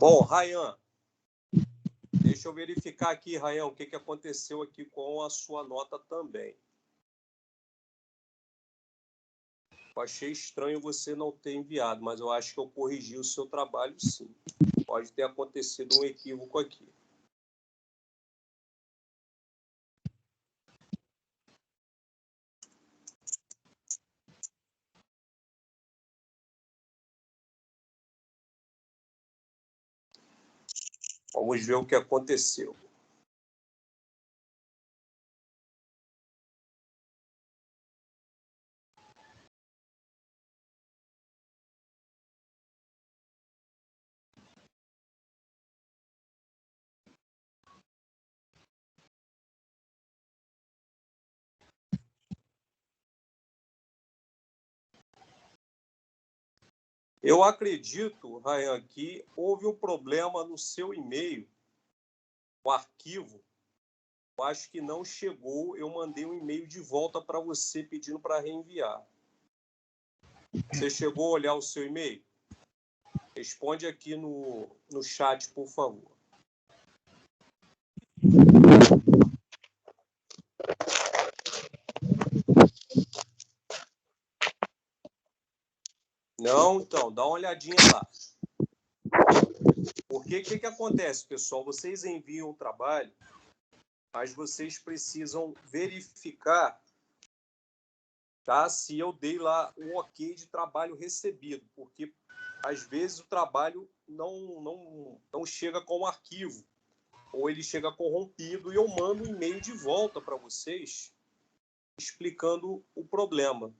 Bom, Rayan, deixa eu verificar aqui, Rayan, o que aconteceu aqui com a sua nota também. Eu achei estranho você não ter enviado, mas eu acho que eu corrigi o seu trabalho, sim. Pode ter acontecido um equívoco aqui. Vamos ver o que aconteceu. Eu acredito, Rayan, que houve um problema no seu e-mail, o arquivo. Eu acho que não chegou. Eu mandei um e-mail de volta para você pedindo para reenviar. Você chegou a olhar o seu e-mail? Responde aqui no chat, por favor. Não? Então, dá uma olhadinha lá. Porque o que acontece, pessoal? Vocês enviam o trabalho, mas vocês precisam verificar, tá, se eu dei lá o ok de trabalho recebido, porque às vezes o trabalho não chega com arquivo, ou ele chega corrompido, e eu mando um e-mail de volta para vocês explicando o problema.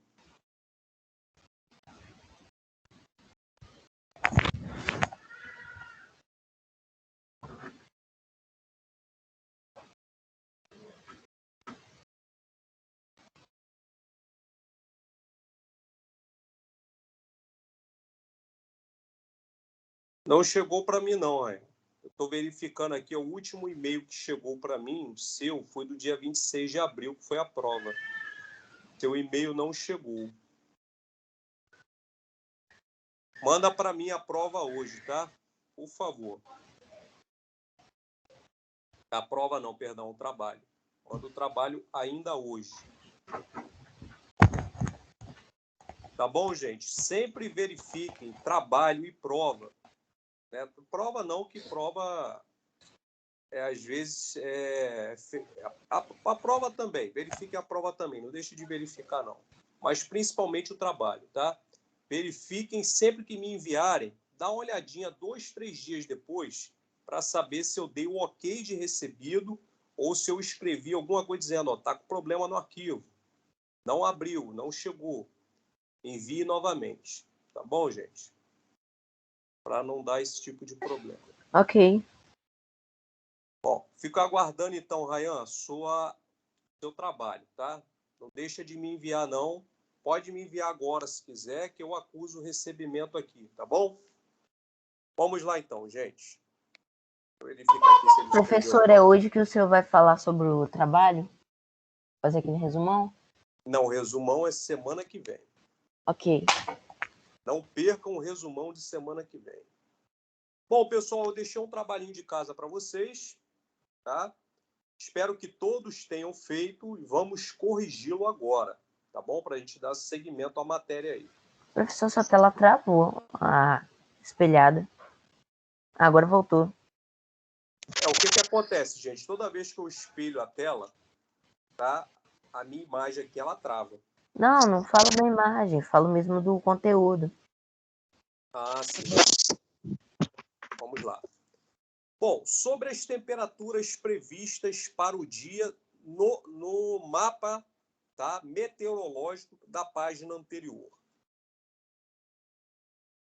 Não chegou para mim, não, Raia. Eu estou verificando aqui, o último e-mail que chegou para mim, seu, foi do dia 26 de abril, que foi a prova. Seu e-mail não chegou. Manda para mim a prova hoje, tá? Por favor. A prova não, perdão, o trabalho. Manda o trabalho ainda hoje. Tá bom, gente? Sempre verifiquem trabalho e prova. Né? Prova não, que prova, às vezes, a prova também. Verifique a prova também, não deixe de verificar, não. Mas principalmente o trabalho, tá? Verifiquem sempre que me enviarem, dá uma olhadinha 2, 3 dias depois, para saber se eu dei o ok de recebido ou se eu escrevi alguma coisa dizendo, ó, tá com problema no arquivo. Não abriu, não chegou. Envie novamente. Tá bom, gente? Para não dar esse tipo de problema. Ok. Bom, fico aguardando então, Rayan, seu trabalho, tá? Não deixa de me enviar, não. Pode me enviar agora, se quiser, que eu acuso o recebimento aqui, tá bom? Vamos lá então, gente. Deixa eu verificar aqui se ele Professor, escreveu. é hoje que o senhor vai falar sobre o trabalho? Fazer aquele resumão? Não, o resumão é semana que vem. Ok. Não percam o resumão de semana que vem. Bom, pessoal, eu deixei um trabalhinho de casa para vocês, tá? Espero que todos tenham feito e vamos corrigi-lo agora, tá bom? Para a gente dar seguimento à matéria aí. Professor, sua tela travou. Espelhada. Agora voltou. O que acontece, gente? Toda vez que eu espelho a tela, tá? A minha imagem aqui, ela trava. Não falo da imagem, falo mesmo do conteúdo. Ah, sim. Vamos lá. Bom, sobre as temperaturas previstas para o dia no mapa, tá, meteorológico da página anterior.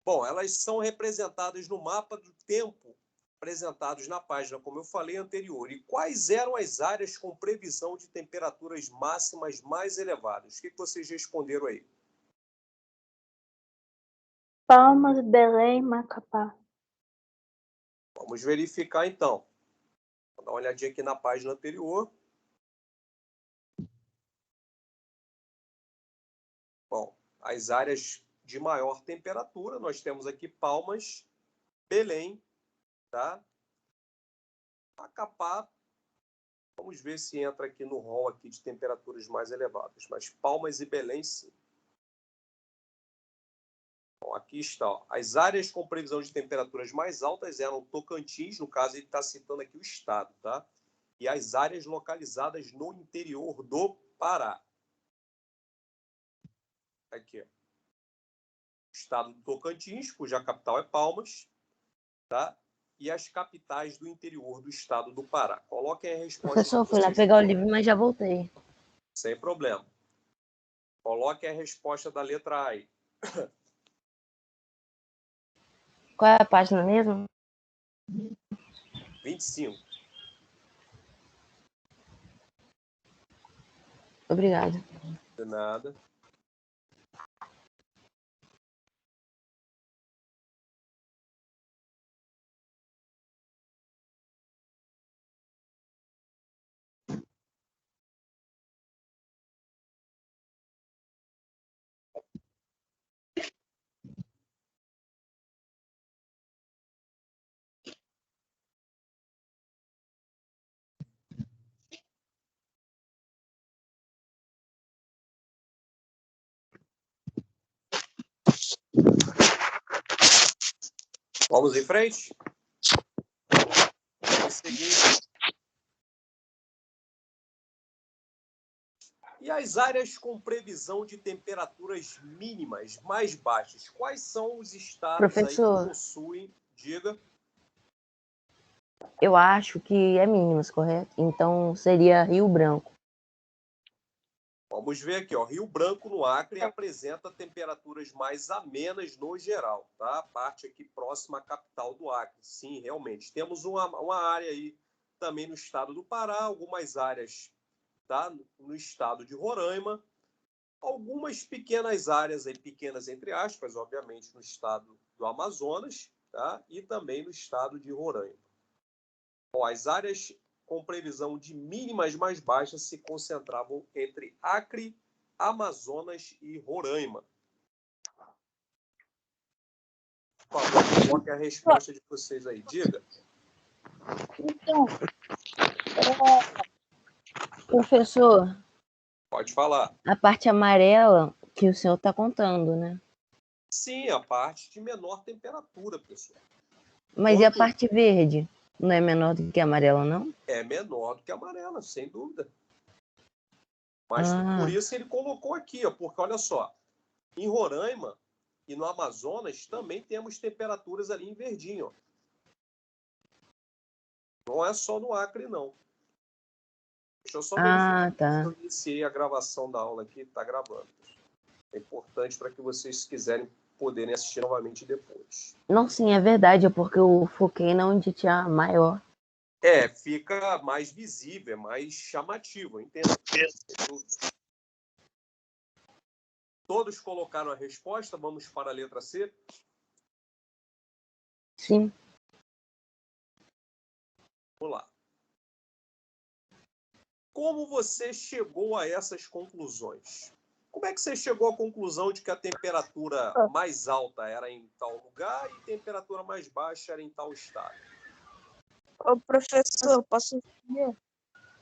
Bom, elas são representadas no mapa do tempo, apresentados na página, como eu falei anterior. E quais eram as áreas com previsão de temperaturas máximas mais elevadas? O que vocês responderam aí? Palmas, Belém, Macapá. Vamos verificar então. Vou dar uma olhadinha aqui na página anterior. Bom, as áreas de maior temperatura, nós temos aqui Palmas, Belém tá? Macapá, vamos ver se entra aqui no rol aqui de temperaturas mais elevadas, mas Palmas e Belém, sim. Bom, aqui está, ó. As áreas com previsão de temperaturas mais altas eram Tocantins, no caso ele está citando aqui o estado, tá? E as áreas localizadas no interior do Pará. Aqui, ó. Estado do Tocantins, cuja capital é Palmas, tá? E as capitais do interior do estado do Pará. Coloquem a resposta. Professor, fui lá pegar o livro, mas já voltei. Sem problema. Coloquem a resposta da letra A aí. Qual é a página mesmo? 25. Obrigado. De nada. Vamos em frente? Vamos seguir. E as áreas com previsão de temperaturas mínimas mais baixas? Quais são os estados aí que Professor. possuem? Diga. Eu acho que é mínimas, correto? Então seria Rio Branco. Vamos ver aqui, ó. Rio Branco, no Acre, apresenta temperaturas mais amenas no geral, tá? A parte aqui próxima à capital do Acre. Sim, realmente. Temos uma área aí também no estado do Pará, algumas áreas, tá? No estado de Roraima, algumas pequenas áreas aí, pequenas entre aspas, obviamente, no estado do Amazonas, tá? E também no estado de Roraima. Bom, as áreas com previsão de mínimas mais baixas se concentravam entre Acre, Amazonas e Roraima. Por favor, coloque a resposta de vocês aí. Diga. Então, Professor, Pode falar. a parte amarela que o senhor está contando, né? Sim, a parte de menor temperatura, pessoal. Mas e a parte verde? Não é menor do que a amarela, não? É menor do que a amarela, sem dúvida. Mas por isso ele colocou aqui, ó, porque olha só, em Roraima e no Amazonas também temos temperaturas ali em verdinho, ó. Não é só no Acre, não. Deixa eu só verificar se eu iniciei a gravação da aula aqui, está gravando. É importante para que vocês, se quiserem, poderem assistir novamente depois. Não, sim, é verdade, é porque eu foquei na onde tinha maior. É, fica mais visível, é mais chamativo, entendo. Todos colocaram a resposta, vamos para a letra C? Sim. Vamos lá. Como você chegou a essas conclusões? Como é que você chegou à conclusão de que a temperatura mais alta era em tal lugar e a temperatura mais baixa era em tal estado? Ô, professor, posso responder?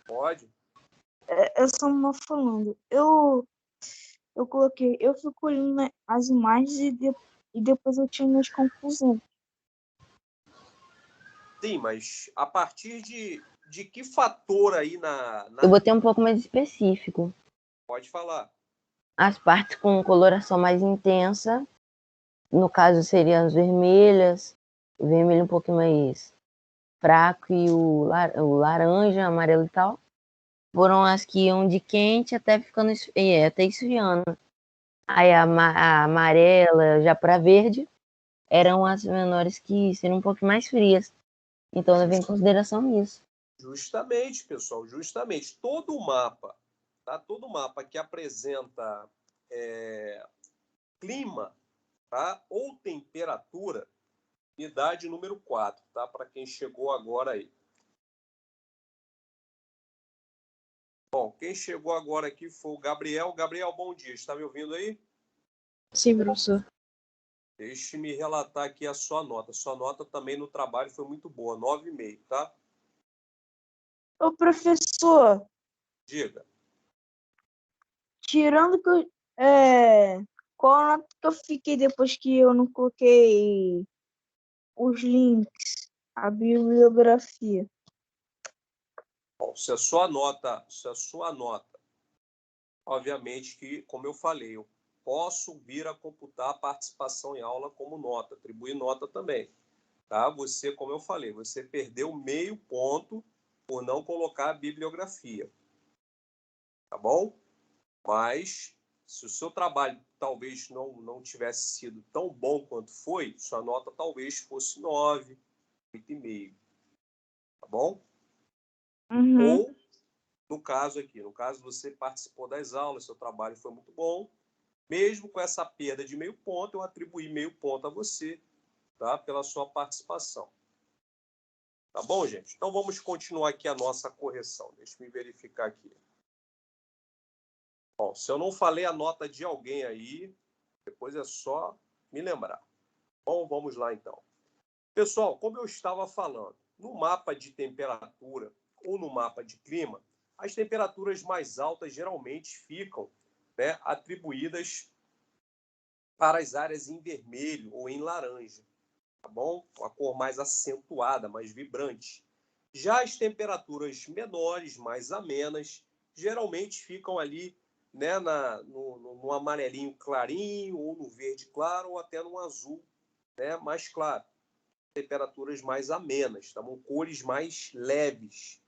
Pode. Eu sou uma falando. Eu coloquei, eu fico olhando as imagens e depois eu tinha minhas conclusões. Sim, mas a partir de que fator aí Eu botei um pouco mais específico. Pode falar. As partes com coloração mais intensa, no caso seriam as vermelhas, o vermelho um pouquinho mais fraco e o laranja, amarelo e tal, foram as que iam de quente até ficando até esfriando. Aí a amarela, já para verde, eram as menores que seriam um pouco mais frias. Então levei em consideração isso. Justamente, pessoal, justamente. Todo o mapa, tá? Todo mapa que apresenta clima, tá? Ou temperatura, unidade número 4, tá? Para quem chegou agora aí. Bom, quem chegou agora aqui foi o Gabriel. Gabriel, bom dia. Está me ouvindo aí? Sim, professor. Deixe-me relatar aqui a sua nota. Sua nota também no trabalho foi muito boa, 9,5, tá? Ô, professor, Diga. tirando que eu, qual a nota que eu fiquei depois que eu não coloquei os links, a bibliografia? Bom, se a sua nota, obviamente que, como eu falei, eu posso vir a computar a participação em aula como nota, atribuir nota também, tá? Você, como eu falei, você perdeu meio ponto por não colocar a bibliografia, tá bom? Mas, se o seu trabalho talvez não tivesse sido tão bom quanto foi, sua nota talvez fosse 9, 8,5, tá bom? Uhum. Ou, no caso você participou das aulas, seu trabalho foi muito bom, mesmo com essa perda de meio ponto, eu atribuí meio ponto a você, tá? Pela sua participação. Tá bom, gente? Então, vamos continuar aqui a nossa correção. Deixa eu verificar aqui. Bom, se eu não falei a nota de alguém aí, depois é só me lembrar. Bom, vamos lá então. Pessoal, como eu estava falando, no mapa de temperatura ou no mapa de clima, as temperaturas mais altas geralmente ficam, né, atribuídas para as áreas em vermelho ou em laranja, tá bom? Uma cor mais acentuada, mais vibrante. Já as temperaturas menores, mais amenas, geralmente ficam ali, né, no amarelinho clarinho, ou no verde claro, ou até no azul, né, mais claro. Temperaturas mais amenas, tá bom? Cores mais leves,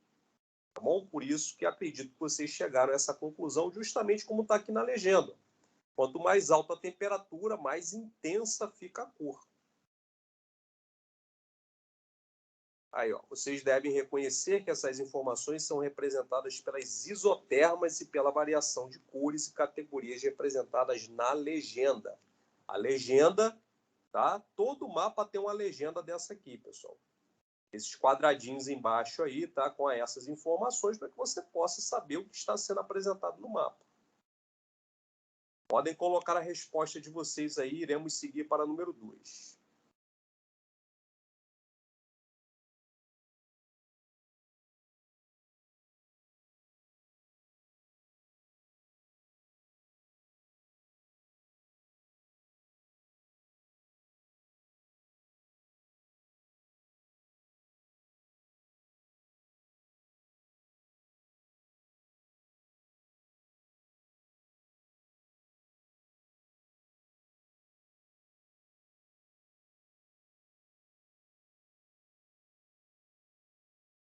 tá bom? Por isso que acredito que vocês chegaram a essa conclusão, justamente como está aqui na legenda. Quanto mais alta a temperatura, mais intensa fica a cor. Aí, ó, vocês devem reconhecer que essas informações são representadas pelas isotermas e pela variação de cores e categorias representadas na legenda. A legenda, tá? Todo mapa tem uma legenda dessa aqui, pessoal. Esses quadradinhos embaixo aí, tá? Com essas informações para que você possa saber o que está sendo apresentado no mapa. Podem colocar a resposta de vocês aí, iremos seguir para número 2.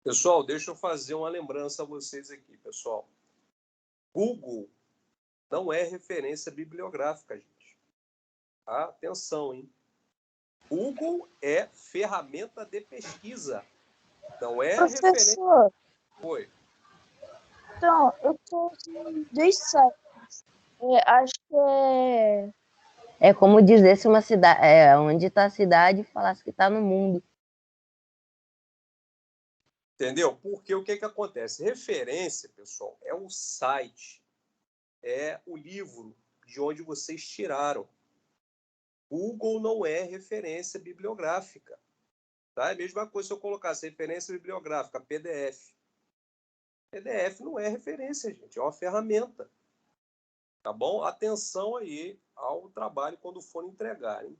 Pessoal, deixa eu fazer uma lembrança a vocês aqui, pessoal. Google não é referência bibliográfica, gente. Tá? Atenção, hein? Google é ferramenta de pesquisa. Não é referência. Professor, Foi. então, eu tô com dois sites. Acho que É como dizer se uma cidade, onde está a cidade, falasse que está no mundo. Entendeu? Porque o que acontece? Referência, pessoal, é o site, é o livro de onde vocês tiraram. Google não é referência bibliográfica. Tá? É a mesma coisa se eu colocasse referência bibliográfica, PDF. PDF não é referência, gente, é uma ferramenta. Tá bom? Atenção aí ao trabalho quando for entregar, hein?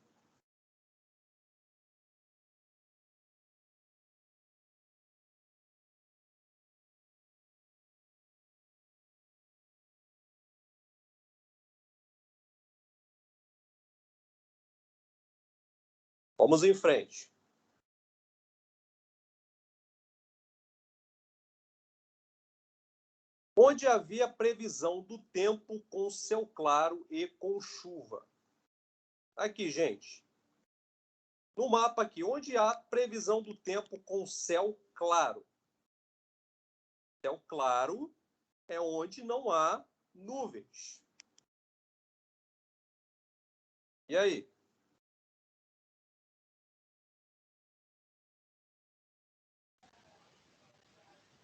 Vamos em frente. Onde havia previsão do tempo com céu claro e com chuva. Aqui, gente. No mapa aqui, onde há previsão do tempo com céu claro. Céu claro é onde não há nuvens. E aí?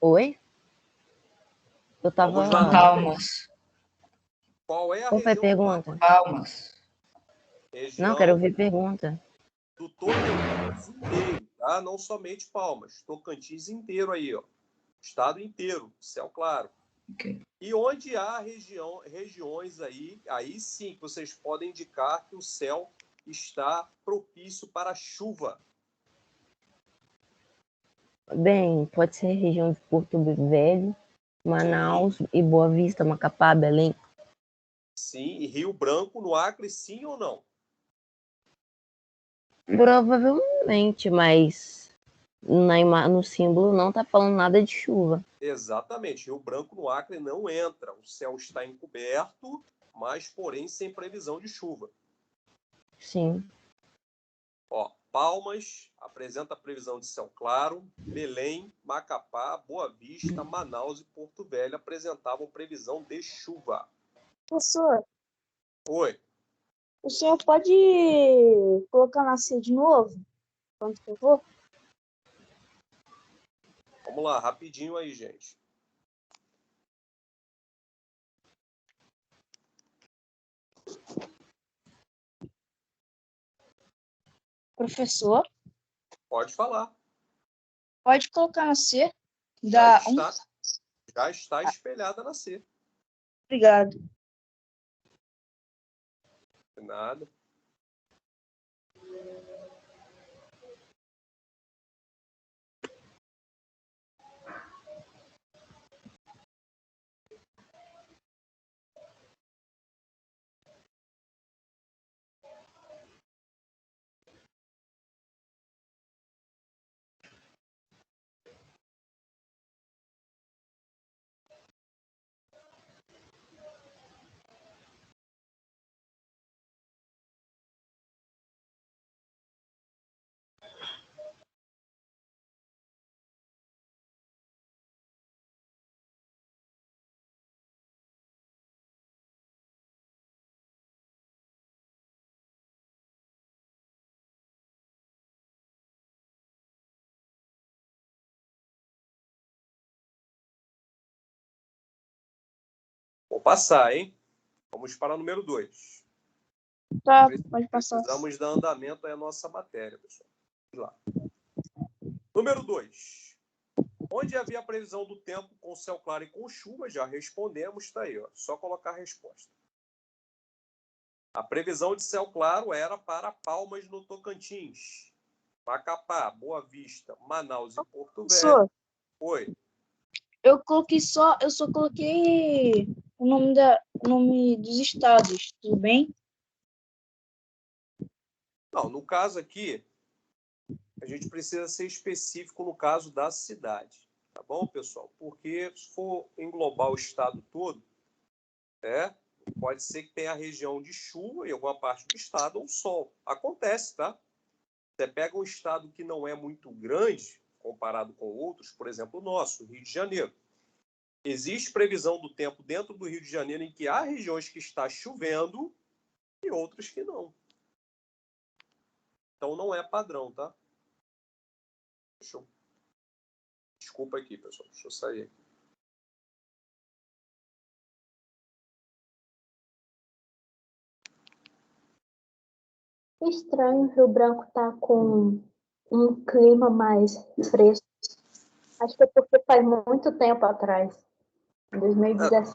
Oi? Eu tava. Vamos lá. Palmas. Qual é a Qual foi a região do mapa? pergunta? Palmas. Não, quero ouvir pergunta. do Tocantins inteiro, tá? Não somente Palmas, Tocantins inteiro aí, ó. Estado inteiro, céu claro. Ok. E onde há regiões aí sim que vocês podem indicar que o céu está propício para chuva. Bem, pode ser região de Porto Velho, Manaus e Boa Vista, Macapá, Belém. Sim, e Rio Branco, no Acre, sim ou não? Provavelmente, mas no símbolo não tá falando nada de chuva. Exatamente, Rio Branco, no Acre, não entra. O céu está encoberto, mas, porém, sem previsão de chuva. Sim. Ó, Palmas apresenta previsão de céu claro, Belém, Macapá, Boa Vista, Manaus e Porto Velho apresentavam previsão de chuva. Professor, Oi, o senhor pode colocar na C de novo? Por favor? vamos lá, rapidinho aí, gente. Professor, Pode falar. pode colocar na C. Já está espelhada na C. Obrigado. De nada. Vou passar, hein? Vamos para o número 2. Tá, pode passar. Precisamos dar andamento à nossa matéria, pessoal. Vamos lá. Número 2. Onde havia a previsão do tempo com céu claro e com chuva, já respondemos, está aí, ó. Só colocar a resposta. A previsão de céu claro era para Palmas, no Tocantins, Macapá, Boa Vista, Manaus e Porto Velho. Professor, Oi. eu só coloquei o nome dos estados, tudo bem? Não, no caso aqui, a gente precisa ser específico no caso da cidade, tá bom, pessoal? Porque se for englobar o estado todo, pode ser que tenha a região de chuva em alguma parte do estado ou sol. Acontece, tá? Você pega um estado que não é muito grande, comparado com outros, por exemplo, o nosso, Rio de Janeiro. Existe previsão do tempo dentro do Rio de Janeiro em que há regiões que está chovendo e outras que não. Então não é padrão, tá? Desculpa aqui, pessoal. Deixa eu sair aqui. Estranho Rio Branco tá com um clima mais fresco. Acho que é porque faz muito tempo atrás, em 2017.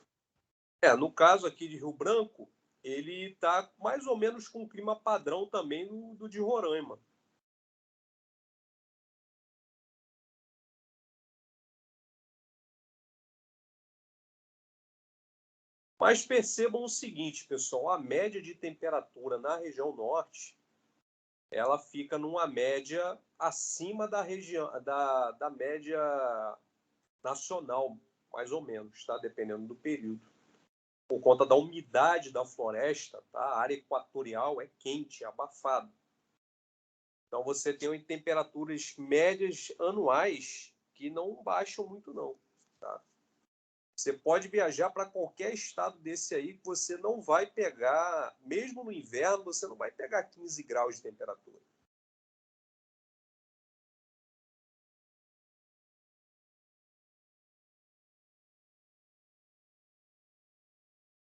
No caso aqui de Rio Branco, ele está mais ou menos com um clima padrão também do de Roraima. Mas percebam o seguinte, pessoal, a média de temperatura na região norte, ela fica numa média acima da região, da média nacional, mais ou menos, tá? Dependendo do período. Por conta da umidade da floresta, tá? A área equatorial é quente, é abafada. Então você tem temperaturas médias anuais que não baixam muito não, tá? Você pode viajar para qualquer estado desse aí que você não vai pegar, mesmo no inverno, você não vai pegar 15 graus de temperatura.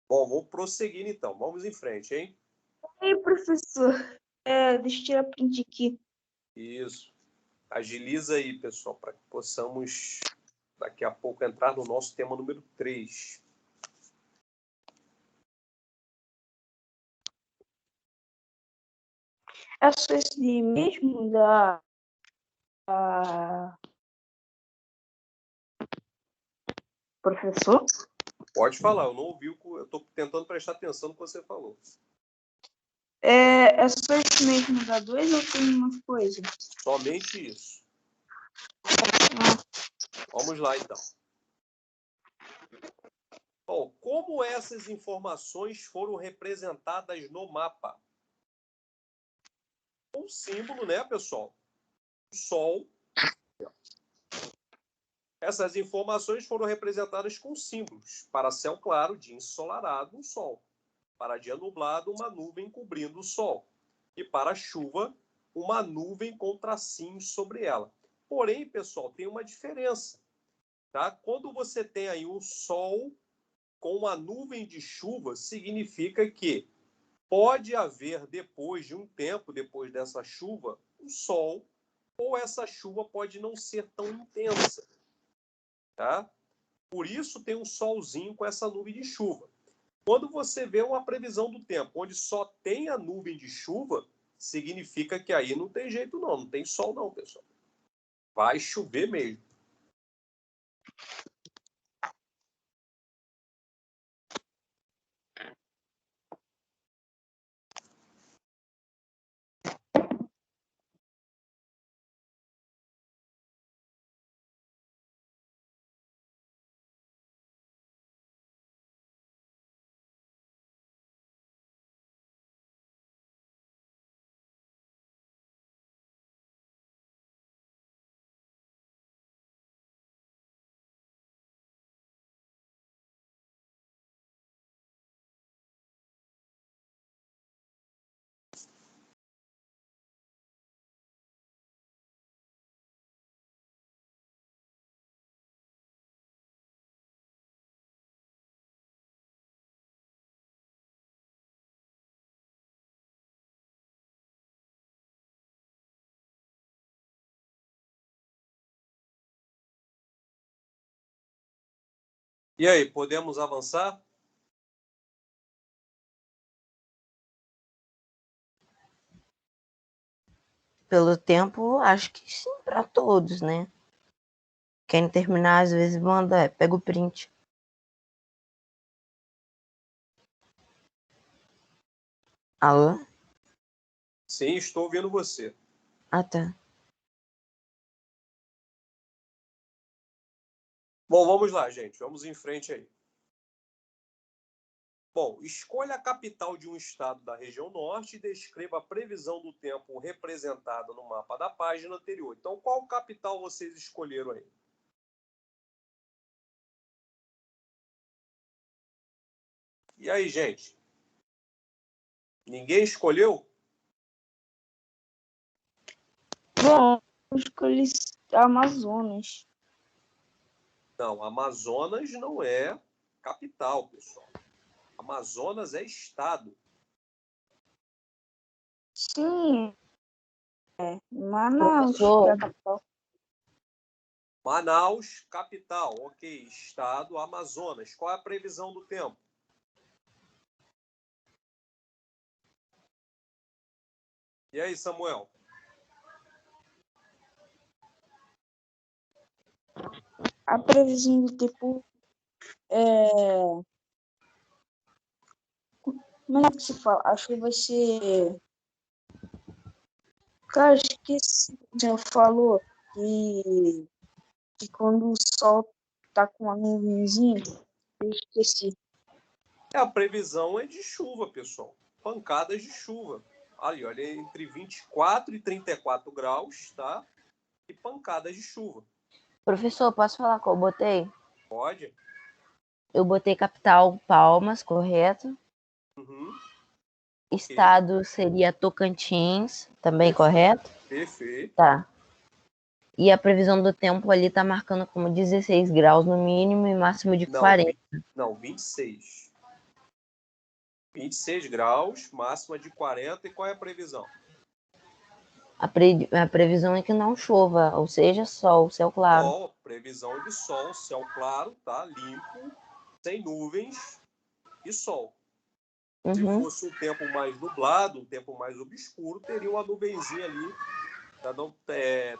Bom, vou prosseguir então. Vamos em frente, hein? Ei, professor, deixa eu tirar print aqui. Isso. Agiliza aí, pessoal, para que possamos daqui a pouco entrar no nosso tema número 3. É só esse mesmo da... Professor? Pode falar, eu não ouvi, eu estou tentando prestar atenção no que você falou. É só esse mesmo da 2 ou tem uma coisa? Somente isso. Vamos lá, então. Bom, como essas informações foram representadas no mapa? Um símbolo, né, pessoal? O Sol. Essas informações foram representadas com símbolos. Para céu claro, dia ensolarado, um Sol. Para dia nublado, uma nuvem cobrindo o Sol. E para chuva, uma nuvem com tracinhos sobre ela. Porém, pessoal, tem uma diferença. Tá? Quando você tem aí um Sol com uma nuvem de chuva, significa que pode haver, depois de um tempo, depois dessa chuva, um sol, ou essa chuva pode não ser tão intensa. Tá? Por isso tem um solzinho com essa nuvem de chuva. Quando você vê uma previsão do tempo onde só tem a nuvem de chuva, significa que aí não tem jeito não tem sol não, pessoal. Vai chover mesmo. E aí, podemos avançar? Pelo tempo, acho que sim, para todos, né? Querem terminar, às vezes manda, pega o print. Alô? Sim, estou ouvindo você. Ah, tá. Bom, vamos lá, gente. Vamos em frente aí. Bom, escolha a capital de um estado da região norte e descreva a previsão do tempo representada no mapa da página anterior. Então, qual capital vocês escolheram aí? E aí, gente? Ninguém escolheu? Bom, eu escolhi Amazonas. Não, Amazonas não é capital, pessoal. Amazonas é estado. Sim, Manaus, que é Professor, a capital. Manaus, capital. Ok, estado, Amazonas. Qual é a previsão do tempo? E aí, Samuel? A previsão do tempo é... Como é que se fala? Acho que vai ser... Cara, esqueci. Já falou que quando o sol tá com uma nuvenzinha, eu esqueci. A previsão é de chuva, pessoal. Pancadas de chuva. Ali, olha, entre 24 e 34 graus, tá? E pancadas de chuva. professor, posso falar qual eu botei? Pode? Eu botei capital Palmas, correto? Uhum. Estado seria Tocantins, também Perfeito. correto? Perfeito. Tá. E a previsão do tempo ali tá marcando como 16 graus no mínimo e máximo de 40. Não, 26. 26 graus, máxima de 40. E qual é a previsão? A previsão é que não chova, ou seja, sol, céu claro. Sol, previsão de sol, céu claro, tá? Limpo, sem nuvens e sol. Se Uhum. fosse um tempo mais nublado, um tempo mais obscuro, teria uma nuvenzinha ali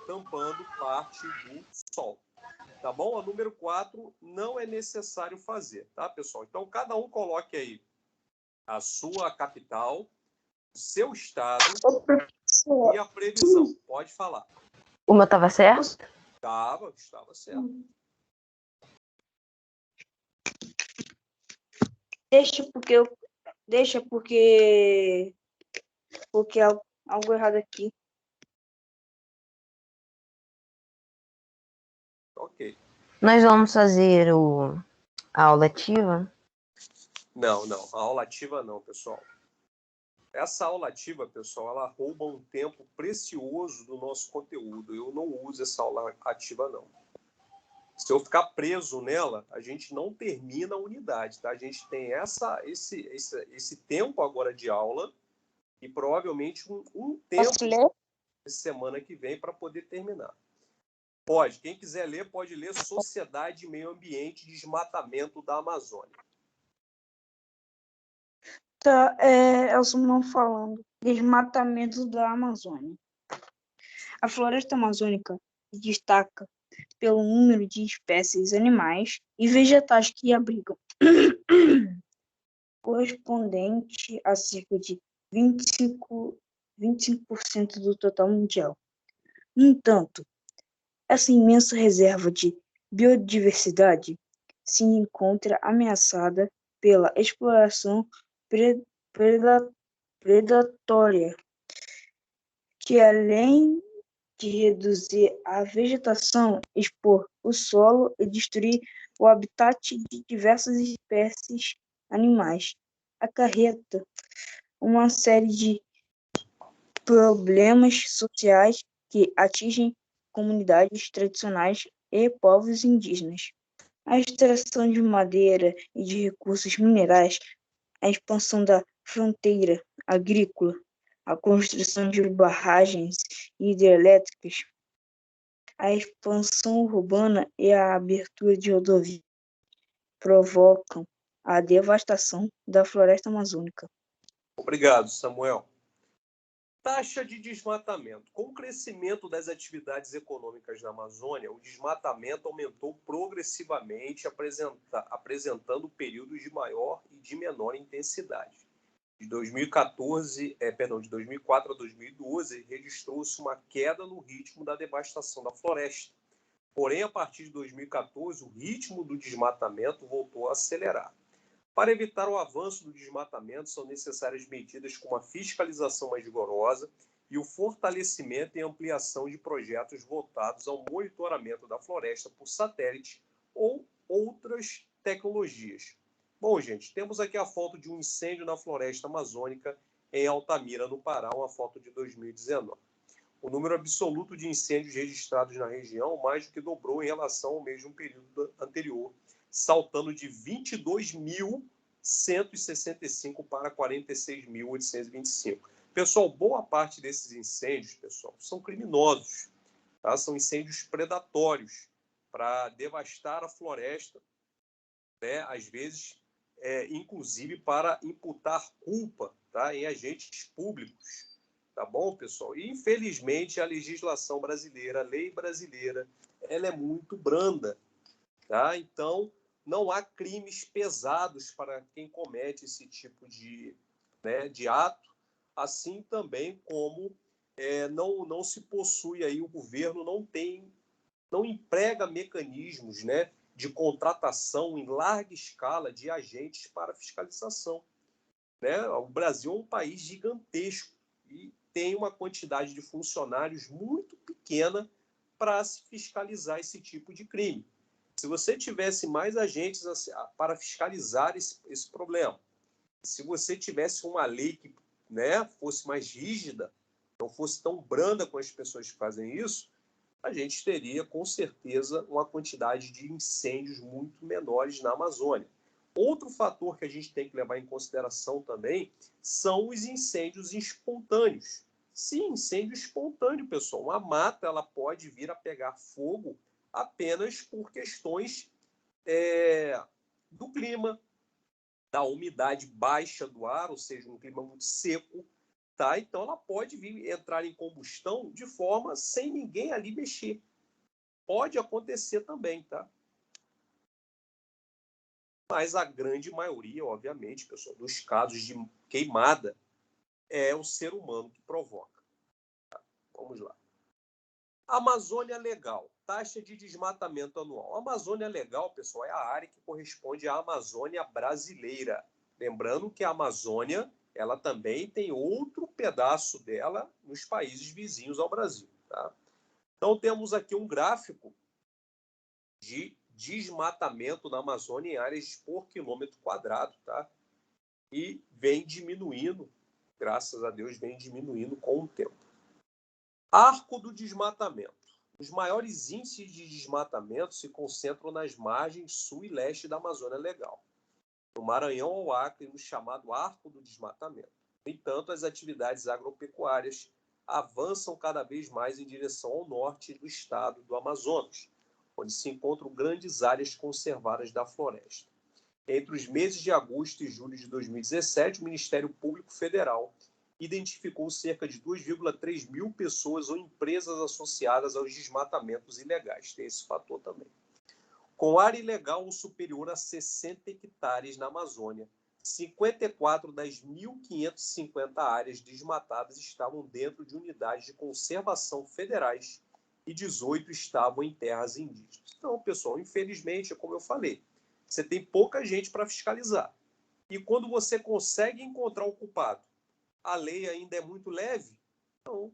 tampando parte do sol. Tá bom? A número 4 não é necessário fazer, tá, pessoal? Então, cada um coloque aí a sua capital, o seu estado e a previsão. Pode falar. O meu estava certo? Estava certo. Deixa porque algo errado aqui. Ok. Nós vamos fazer a aula ativa? Não. A aula ativa não, pessoal. Essa aula ativa, pessoal, ela rouba um tempo precioso do nosso conteúdo. Eu não uso essa aula ativa, não. Se eu ficar preso nela, a gente não termina a unidade, tá? A gente tem esse tempo agora de aula e provavelmente um tempo de semana que vem para poder terminar. Pode. Quem quiser ler, pode ler Sociedade e Meio Ambiente e Desmatamento da Amazônia. Tá, é o Simão falando. Desmatamento da Amazônia. A floresta amazônica se destaca pelo número de espécies animais e vegetais que abrigam, correspondente a cerca de 25% do total mundial. No entanto, essa imensa reserva de biodiversidade se encontra ameaçada pela exploração predatória, que além de reduzir a vegetação, expor o solo e destruir o habitat de diversas espécies animais, acarreta uma série de problemas sociais que atingem comunidades tradicionais e povos indígenas. A extração de madeira e de recursos minerais, a expansão da fronteira agrícola, a construção de barragens hidrelétricas, a expansão urbana e a abertura de rodovias provocam a devastação da floresta amazônica. Obrigado, Samuel. Taxa de desmatamento. Com o crescimento das atividades econômicas na Amazônia, o desmatamento aumentou progressivamente, apresentando períodos de maior e de menor intensidade. De 2004 a 2012, registrou-se uma queda no ritmo da devastação da floresta. Porém, a partir de 2014, o ritmo do desmatamento voltou a acelerar. Para evitar o avanço do desmatamento, são necessárias medidas como a fiscalização mais rigorosa e o fortalecimento e ampliação de projetos voltados ao monitoramento da floresta por satélite ou outras tecnologias. Bom, gente, temos aqui a foto de um incêndio na floresta amazônica em Altamira, no Pará, uma foto de 2019. O número absoluto de incêndios registrados na região mais do que dobrou em relação ao mesmo período anterior, saltando de 22.165 para 46.825. Pessoal, boa parte desses incêndios, pessoal, são criminosos, tá? São incêndios predatórios para devastar a floresta, né? Às vezes, inclusive para imputar culpa, tá? Em agentes públicos. Tá bom, pessoal? E, infelizmente, a legislação brasileira, a lei brasileira, ela é muito branda, tá? Então, não há crimes pesados para quem comete esse tipo de ato, assim também como não se possui aí, o governo não emprega mecanismos, né, de contratação em larga escala de agentes para fiscalização, né? O Brasil é um país gigantesco e tem uma quantidade de funcionários muito pequena para se fiscalizar esse tipo de crime. Se você tivesse mais agentes para fiscalizar esse problema, se você tivesse uma lei que, né, fosse mais rígida, não fosse tão branda com as pessoas que fazem isso, a gente teria, com certeza, uma quantidade de incêndios muito menores na Amazônia. Outro fator que a gente tem que levar em consideração também são os incêndios espontâneos. Sim, incêndio espontâneo, pessoal. Uma mata ela pode vir a pegar fogo apenas por questões do clima, da umidade baixa do ar, ou seja, um clima muito seco, tá? Então ela pode vir entrar em combustão de forma sem ninguém ali mexer. Pode acontecer também, tá? Mas a grande maioria, obviamente, pessoal, dos casos de queimada é o ser humano que provoca. Tá? Vamos lá. Amazônia Legal, taxa de desmatamento anual. A Amazônia Legal, pessoal, é a área que corresponde à Amazônia brasileira. Lembrando que a Amazônia, ela também tem outro pedaço dela nos países vizinhos ao Brasil. Tá? Então, temos aqui um gráfico de desmatamento na Amazônia em áreas por quilômetro quadrado, tá? E vem diminuindo, graças a Deus, vem diminuindo com o tempo. Arco do desmatamento. Os maiores índices de desmatamento se concentram nas margens sul e leste da Amazônia Legal, do Maranhão ao Acre, no chamado Arco do Desmatamento. No entanto, as atividades agropecuárias avançam cada vez mais em direção ao norte do estado do Amazonas, onde se encontram grandes áreas conservadas da floresta. Entre os meses de agosto e julho de 2017, o Ministério Público Federal identificou cerca de 2,3 mil pessoas ou empresas associadas aos desmatamentos ilegais. Tem esse fator também. Com área ilegal superior a 60 hectares na Amazônia, 54 das 1.550 áreas desmatadas estavam dentro de unidades de conservação federais e 18 estavam em terras indígenas. Então, pessoal, infelizmente, como eu falei, você tem pouca gente para fiscalizar. E quando você consegue encontrar o culpado, a lei ainda é muito leve, então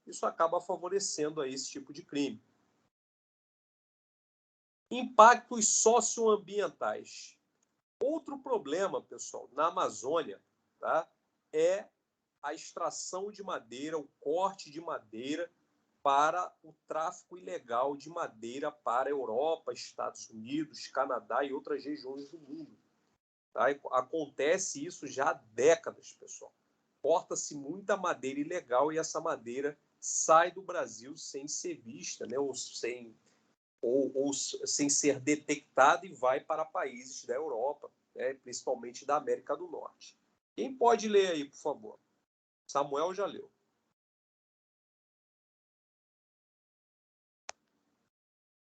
isso acaba favorecendo aí esse tipo de crime. Impactos socioambientais. Outro problema, pessoal, na Amazônia, tá, é a extração de madeira, o corte de madeira para o tráfico ilegal de madeira para a Europa, Estados Unidos, Canadá e outras regiões do mundo. Tá? Acontece isso já há décadas, pessoal. Corta-se muita madeira ilegal e essa madeira sai do Brasil sem ser vista, né? ou sem ser detectada e vai para países da Europa, né? Principalmente da América do Norte. Quem pode ler aí, por favor? Samuel já leu.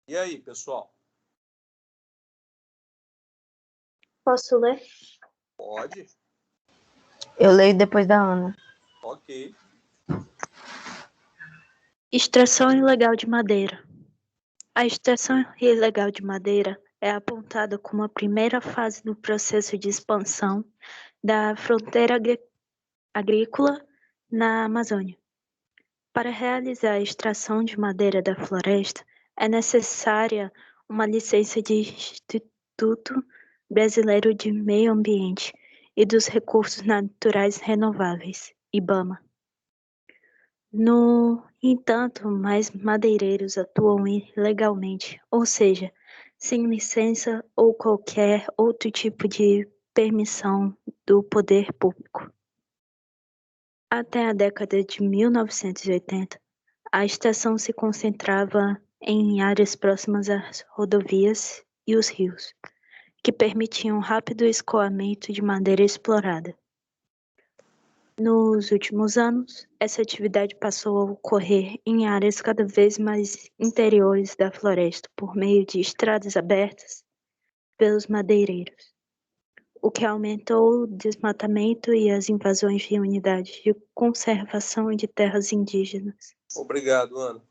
E aí, pessoal? Posso ler? Pode? Eu leio depois da Ana. Ok. Extração ilegal de madeira. A extração ilegal de madeira é apontada como a primeira fase do processo de expansão da fronteira agrícola na Amazônia. Para realizar a extração de madeira da floresta, é necessária uma licença de Instituto Brasileiro de Meio Ambiente e dos Recursos Naturais Renováveis, IBAMA. No entanto, mais madeireiros atuam ilegalmente, ou seja, sem licença ou qualquer outro tipo de permissão do poder público. Até a década de 1980, a extração se concentrava em áreas próximas às rodovias e os rios, que permitiam rápido escoamento de madeira explorada. Nos últimos anos, essa atividade passou a ocorrer em áreas cada vez mais interiores da floresta, por meio de estradas abertas pelos madeireiros, o que aumentou o desmatamento e as invasões de unidades de conservação de terras indígenas. Obrigado, Ana.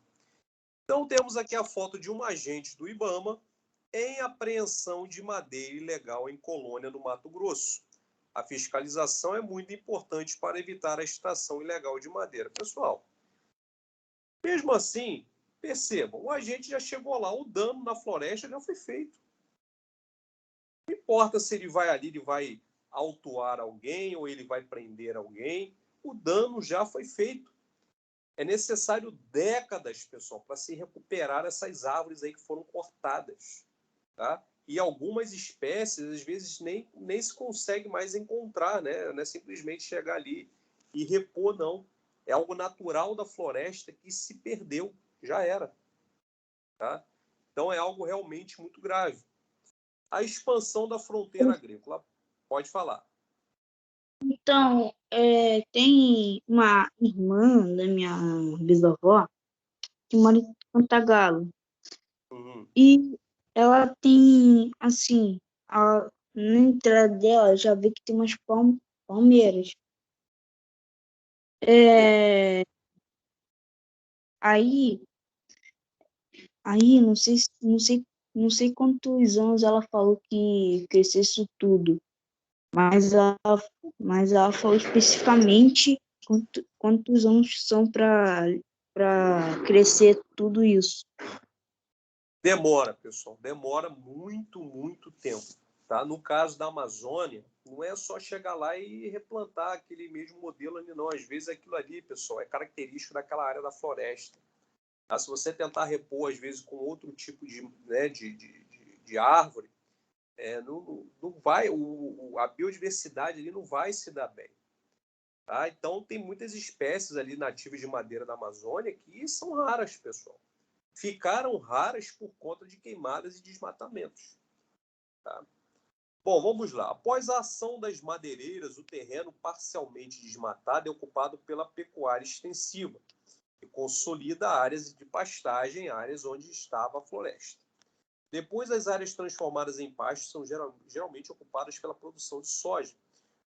Então, temos aqui a foto de um agente do IBAMA em apreensão de madeira ilegal em Colônia, no Mato Grosso. A fiscalização é muito importante para evitar a extração ilegal de madeira. Pessoal, mesmo assim, percebam, o agente já chegou lá, o dano na floresta já foi feito. Não importa se ele vai ali, ele vai autuar alguém ou ele vai prender alguém, o dano já foi feito. É necessário décadas, pessoal, para se recuperar essas árvores aí que foram cortadas. Tá? e algumas espécies, às vezes, nem se consegue mais encontrar, né? Não é simplesmente chegar ali e repor, não. É algo natural da floresta que se perdeu, já era. Tá? Então, é algo realmente muito grave. A expansão da fronteira agrícola. Pode falar. Então, tem uma irmã da minha bisavó que mora em Cantagalo. Uhum. E ela tem, assim, na entrada dela já vê que tem umas palmeiras. É, aí, não sei quantos anos ela falou que cresceu isso tudo, mas ela falou especificamente quantos anos são para crescer tudo isso. Demora, pessoal. Demora muito, muito tempo. Tá? No caso da Amazônia, não é só chegar lá e replantar aquele mesmo modelo ali, não. Às vezes aquilo ali, pessoal, é característico daquela área da floresta. Tá? Se você tentar repor, às vezes, com outro tipo de, né, de árvore, não vai, a biodiversidade ali não vai se dar bem. Tá? Então, tem muitas espécies ali nativas de madeira da Amazônia que são raras, pessoal. Ficaram raras por conta de queimadas e desmatamentos. Tá? Bom, vamos lá. Após a ação das madeireiras, o terreno parcialmente desmatado é ocupado pela pecuária extensiva, que consolida áreas de pastagem, áreas onde estava a floresta. Depois, as áreas transformadas em pasto são geralmente ocupadas pela produção de soja.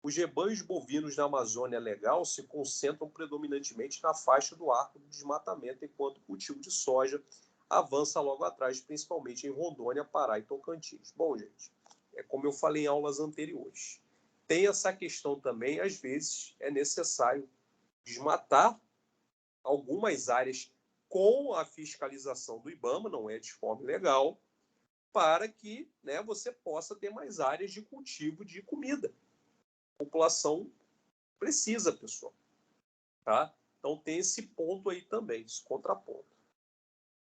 Os rebanhos bovinos na Amazônia Legal se concentram predominantemente na faixa do arco do desmatamento, enquanto o cultivo de soja avança logo atrás, principalmente em Rondônia, Pará e Tocantins. Bom, gente, é como eu falei em aulas anteriores. Tem essa questão também, às vezes, é necessário desmatar algumas áreas com a fiscalização do IBAMA, não é de forma ilegal, para que, né, você possa ter mais áreas de cultivo de comida. A população precisa, pessoal. Tá? Então tem esse ponto aí também, esse contraponto.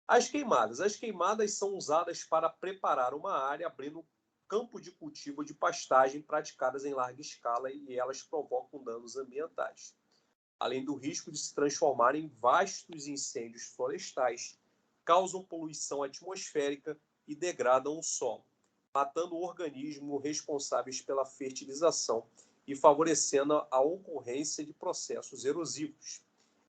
As queimadas são usadas para preparar uma área, abrindo campo de cultivo de pastagem praticadas em larga escala e elas provocam danos ambientais, além do risco de se transformar em vastos incêndios florestais, causam poluição atmosférica e degradam o solo, matando organismos responsáveis pela fertilização e favorecendo a ocorrência de processos erosivos.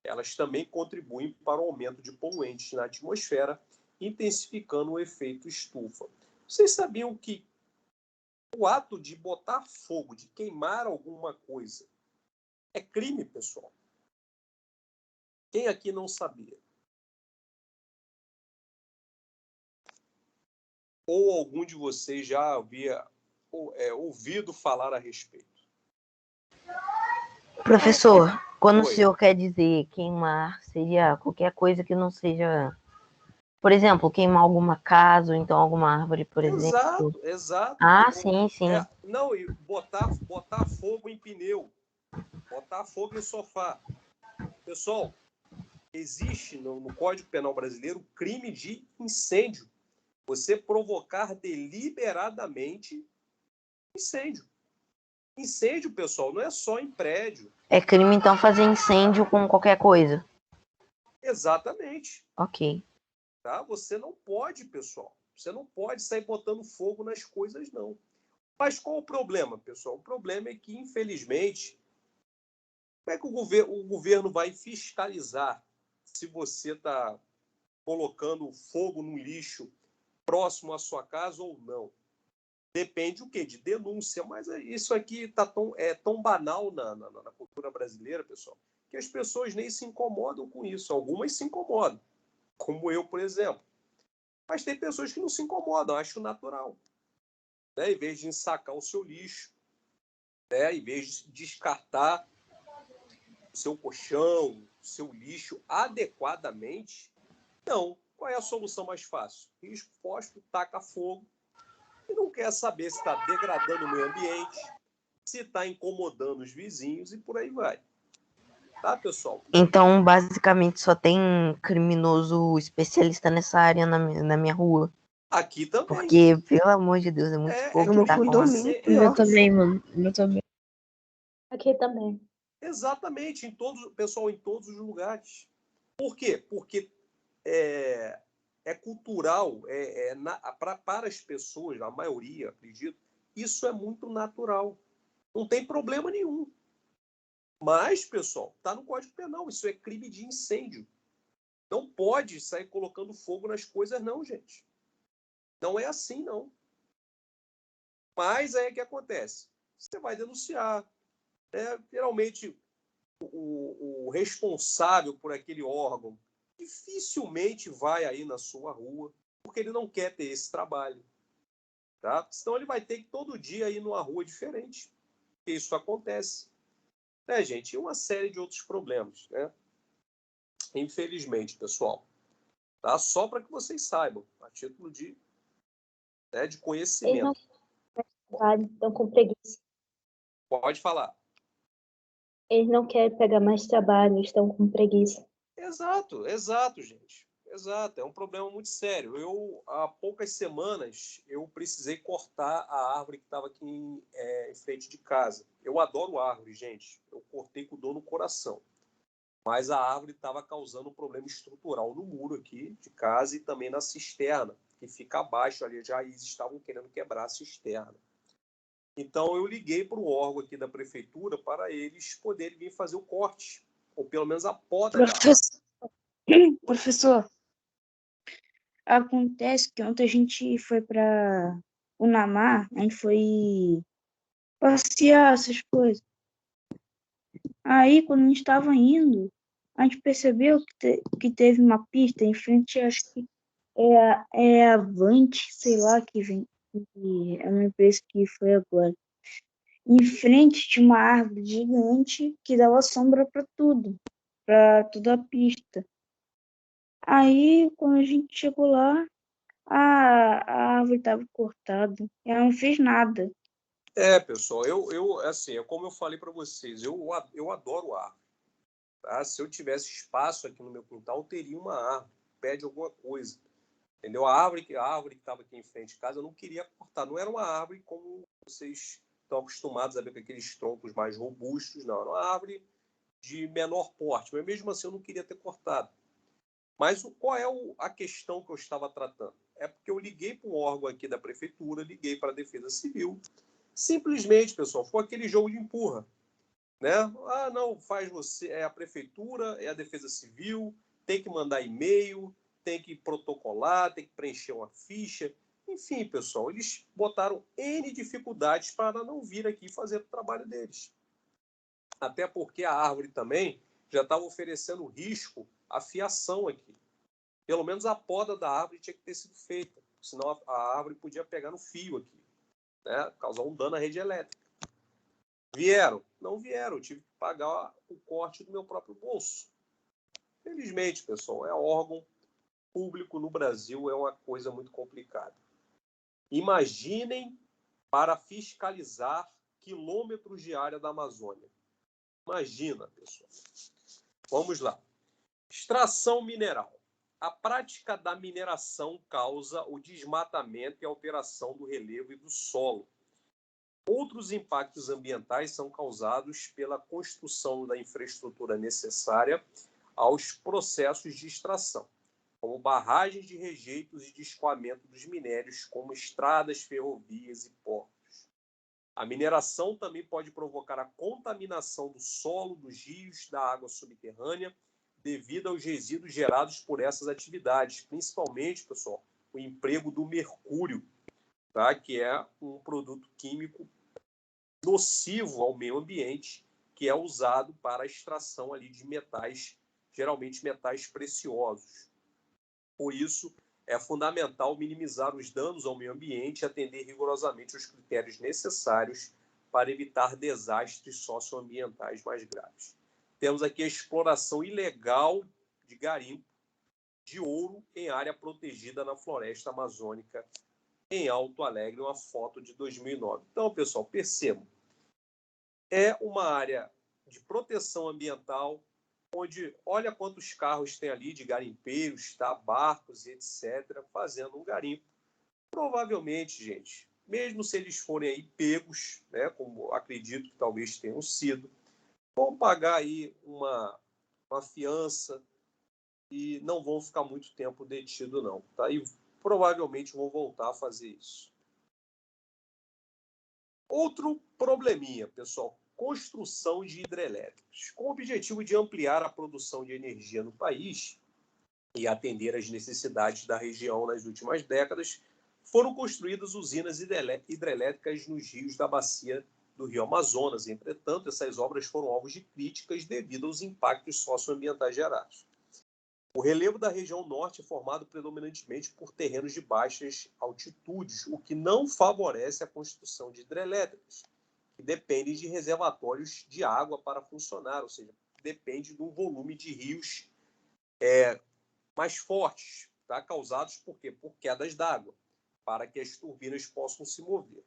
Elas também contribuem para o aumento de poluentes na atmosfera, intensificando o efeito estufa. Vocês sabiam que o ato de botar fogo, de queimar alguma coisa, é crime, pessoal? Quem aqui não sabia? Ou algum de vocês já havia ouvido falar a respeito? Professor, quando o Oi. senhor quer dizer queimar, seria qualquer coisa que não seja, por exemplo, queimar alguma casa ou então alguma árvore, por exemplo. Exato. Ah, sim, sim. Não, e botar fogo em pneu, botar fogo em sofá. Pessoal, existe no Código Penal brasileiro crime de incêndio. Você provocar deliberadamente incêndio. Incêndio, pessoal, não é só em prédio. É crime, então, fazer incêndio com qualquer coisa. Exatamente. Ok. Tá? Você não pode, pessoal. Você não pode sair botando fogo nas coisas, não. Mas qual o problema, pessoal? O problema é que, infelizmente, como é que o governo vai fiscalizar se você está colocando fogo no lixo próximo à sua casa ou não? Depende o quê? De denúncia. Mas isso aqui é tão banal na cultura brasileira, pessoal, que as pessoas nem se incomodam com isso. Algumas se incomodam, como eu, por exemplo. Mas tem pessoas que não se incomodam, acham natural. Né? Em vez de ensacar o seu lixo, né? Em vez de descartar o seu colchão, o seu lixo adequadamente, não. Qual é a solução mais fácil? Risco fósforo, taca fogo e não quer saber se está degradando o meio ambiente, se está incomodando os vizinhos e por aí vai. Tá, pessoal? Então, basicamente, só tem criminoso especialista nessa área na minha rua. Aqui também. Porque, pelo amor de Deus, é muito pouco no que tá meu condomínio acontecendo. é pior. O meu também, mano. O meu também. Aqui também. Exatamente, pessoal, em todos os lugares. Por quê? Porque é cultural, para as pessoas, a maioria, acredito, isso é muito natural. Não tem problema nenhum. Mas, pessoal, está no Código Penal, isso é crime de incêndio. Não pode sair colocando fogo nas coisas, não, gente. Não é assim, não. Mas aí o que acontece? Você vai denunciar. Geralmente, o responsável por aquele órgão dificilmente vai aí na sua rua, porque ele não quer ter esse trabalho. Tá? Senão ele vai ter que todo dia ir numa rua diferente. Porque isso acontece. Né, gente? E uma série de outros problemas. Né? Infelizmente, pessoal. Tá? Só para que vocês saibam, a título de Eles não conhecimento. estão com preguiça. Pode falar. Eles não querem pegar mais trabalho, estão com preguiça. Exato, gente. Exato, é um problema muito sério. Há poucas semanas, eu precisei cortar a árvore que estava aqui em frente de casa. Eu adoro árvore, gente. Eu cortei com dor no coração. Mas a árvore estava causando um problema estrutural no muro aqui de casa e também na cisterna, que fica abaixo ali. Já eles estavam querendo quebrar a cisterna. Então, eu liguei para o órgão aqui da prefeitura para eles poderem vir fazer o corte, ou pelo menos a poda da árvore. Professor, acontece que ontem a gente foi para o Namar, a gente foi passear, essas coisas. Aí, quando a gente estava indo, a gente percebeu que teve uma pista em frente, acho que é a Avante, sei lá, que vem, que é uma empresa que foi agora. Em frente tinha uma árvore gigante que dava sombra para toda a pista. Aí, quando a gente chegou lá, a árvore estava cortada. Ela não fez nada. Pessoal, assim, é como eu falei para vocês, eu adoro árvore. Tá? Se eu tivesse espaço aqui no meu quintal, eu teria uma árvore, pede alguma coisa. Entendeu? A árvore que estava aqui em frente de casa, eu não queria cortar. Não era uma árvore como vocês estão acostumados a ver com aqueles troncos mais robustos, não. Era uma árvore de menor porte, mas mesmo assim eu não queria ter cortado. Mas qual é a questão que eu estava tratando? É porque eu liguei para um órgão aqui da prefeitura, liguei para a Defesa Civil. Simplesmente, pessoal, foi aquele jogo de empurra. Né? Ah, não, faz você, é a prefeitura, é a Defesa Civil, tem que mandar e-mail, tem que protocolar, tem que preencher uma ficha. Enfim, pessoal, eles botaram N dificuldades para não vir aqui fazer o trabalho deles. Até porque a árvore também já estava oferecendo risco à fiação aqui. Pelo menos a poda da árvore tinha que ter sido feita, senão a árvore podia pegar no fio aqui, né? Causar um dano à rede elétrica. Vieram? Não vieram. Eu tive que pagar o corte do meu próprio bolso. Felizmente, pessoal, órgão público no Brasil é uma coisa muito complicada. Imaginem para fiscalizar quilômetros de área da Amazônia. Imagina, pessoal. Vamos lá. Extração mineral. A prática da mineração causa o desmatamento e alteração do relevo e do solo. Outros impactos ambientais são causados pela construção da infraestrutura necessária aos processos de extração, como barragens de rejeitos e de escoamento dos minérios, como estradas, ferrovias e portos. A mineração também pode provocar a contaminação do solo, dos rios, da água subterrânea, devido aos resíduos gerados por essas atividades, principalmente, pessoal, o emprego do mercúrio, tá? Que é um produto químico nocivo ao meio ambiente, que é usado para a extração ali de metais, geralmente metais preciosos. Por isso, é fundamental minimizar os danos ao meio ambiente e atender rigorosamente os critérios necessários para evitar desastres socioambientais mais graves. Temos aqui a exploração ilegal de garimpo de ouro em área protegida na floresta amazônica, em Alto Alegre, uma foto de 2009. Então, pessoal, percebam, é uma área de proteção ambiental, onde olha quantos carros tem ali de garimpeiros, tá? Barcos e etc., fazendo um garimpo provavelmente, gente, mesmo se eles forem aí pegos, né, como acredito que talvez tenham sido, vão pagar aí uma fiança e não vão ficar muito tempo detidos, não. Tá? E provavelmente vão voltar a fazer isso. Outro probleminha, pessoal, construção de hidrelétricas. Com o objetivo de ampliar a produção de energia no país e atender às necessidades da região nas últimas décadas, foram construídas usinas hidrelétricas nos rios da bacia do Rio Amazonas. Entretanto, essas obras foram alvos de críticas devido aos impactos socioambientais gerados. O relevo da região norte é formado predominantemente por terrenos de baixas altitudes, o que não favorece a construção de hidrelétricas, que dependem de reservatórios de água para funcionar, ou seja, depende de um volume de rios mais fortes, tá? Causados por quê? Por quedas d'água, para que as turbinas possam se mover.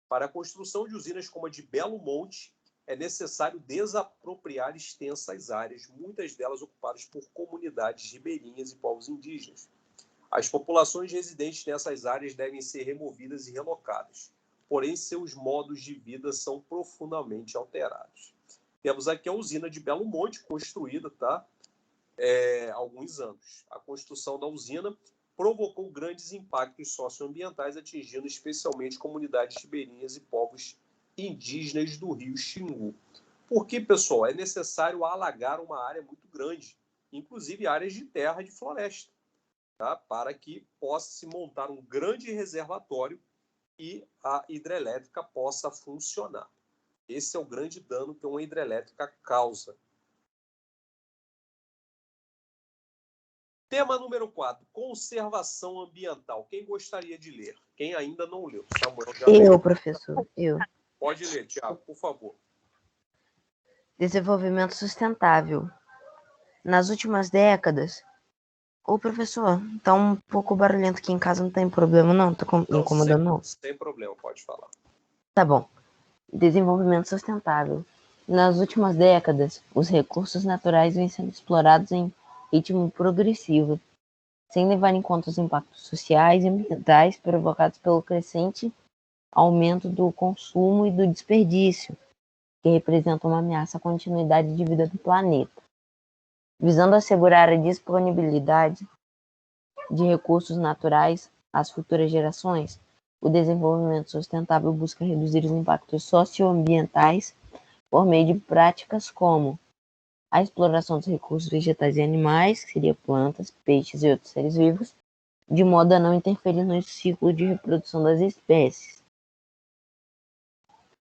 Para a construção de usinas como a de Belo Monte, é necessário desapropriar extensas áreas, muitas delas ocupadas por comunidades ribeirinhas e povos indígenas. As populações residentes nessas áreas devem ser removidas e relocadas, porém seus modos de vida são profundamente alterados. Temos aqui a usina de Belo Monte, construída, tá? Há alguns anos. A construção da usina provocou grandes impactos socioambientais, atingindo especialmente comunidades ribeirinhas e povos indígenas do rio Xingu. Porque, pessoal, é necessário alagar uma área muito grande, inclusive áreas de terra de floresta, tá? Para que possa se montar um grande reservatório e a hidrelétrica possa funcionar. Esse é o grande dano que uma hidrelétrica causa. Tema número 4, conservação ambiental. Quem gostaria de ler? Quem ainda não leu? Samuel já leu. Eu, professor, eu. Pode ler, Tiago, por favor. Desenvolvimento sustentável. Nas últimas décadas... Ô, professor, tá um pouco barulhento aqui em casa, não tem problema não? Tá incomodando não? Sem problema, pode falar. Tá bom. Desenvolvimento sustentável. Nas últimas décadas, os recursos naturais vêm sendo explorados em ritmo progressivo, sem levar em conta os impactos sociais e ambientais provocados pelo crescente aumento do consumo e do desperdício, que representam uma ameaça à continuidade de vida do planeta. Visando assegurar a disponibilidade de recursos naturais às futuras gerações, o desenvolvimento sustentável busca reduzir os impactos socioambientais por meio de práticas como a exploração dos recursos vegetais e animais, que seria plantas, peixes e outros seres vivos, de modo a não interferir no ciclo de reprodução das espécies.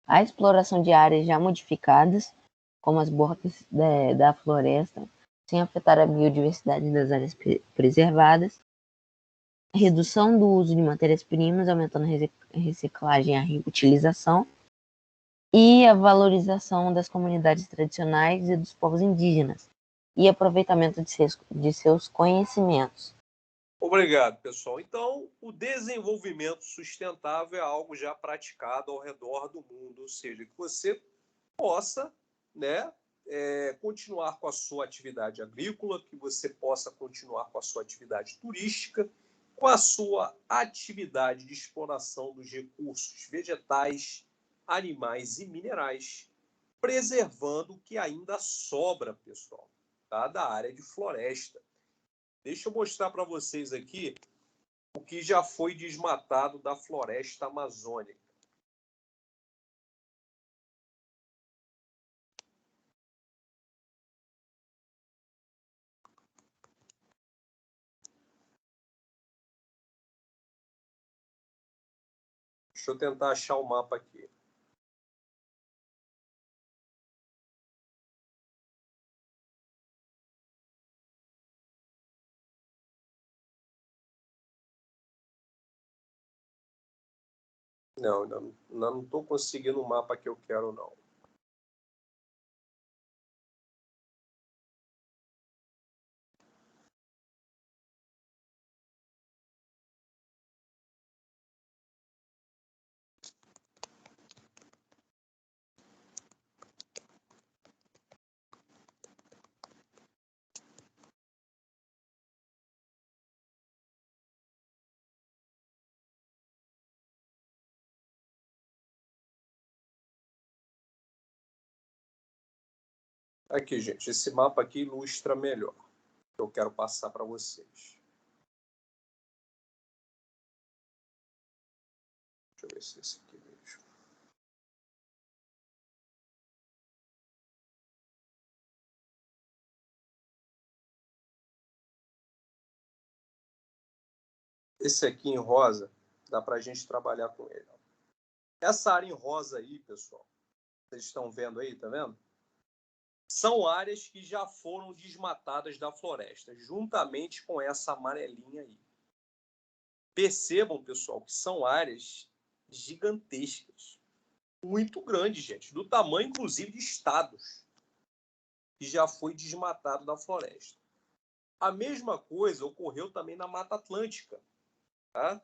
A exploração de áreas já modificadas, como as bordas da floresta, sem afetar a biodiversidade das áreas preservadas, redução do uso de matérias-primas, aumentando a reciclagem e a reutilização, e a valorização das comunidades tradicionais e dos povos indígenas, e aproveitamento de seus conhecimentos. Obrigado, pessoal. Então, o desenvolvimento sustentável é algo já praticado ao redor do mundo, ou seja, que você possa, né, continuar com a sua atividade agrícola, que você possa continuar com a sua atividade turística, com a sua atividade de exploração dos recursos vegetais, animais e minerais, preservando o que ainda sobra, pessoal, tá? Da área de floresta. Deixa eu mostrar para vocês aqui o que já foi desmatado da floresta amazônica. Deixa eu tentar achar o mapa aqui. Não, não estou conseguindo o mapa que eu quero, não. Aqui, gente, esse mapa aqui ilustra melhor o que eu quero passar para vocês. Deixa eu ver se é esse aqui mesmo. Esse aqui em rosa, dá para a gente trabalhar com ele. Essa área em rosa aí, pessoal, vocês estão vendo aí, tá vendo? São áreas que já foram desmatadas da floresta, juntamente com essa amarelinha aí. Percebam, pessoal, que são áreas gigantescas, muito grandes, gente, do tamanho, inclusive, de estados, que já foi desmatado da floresta. A mesma coisa ocorreu também na Mata Atlântica, tá?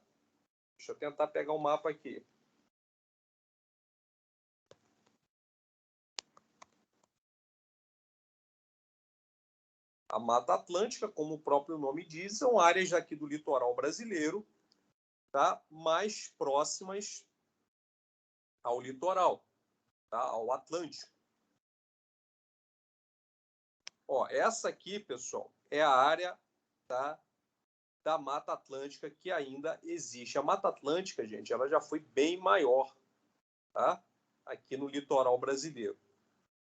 Deixa eu tentar pegar o mapa aqui. A Mata Atlântica, como o próprio nome diz, são áreas aqui do litoral brasileiro, tá? Mais próximas ao litoral, tá? Ao Atlântico. Ó, essa aqui, pessoal, é a área, tá, da Mata Atlântica que ainda existe. A Mata Atlântica, gente, ela já foi bem maior, tá? Aqui no litoral brasileiro.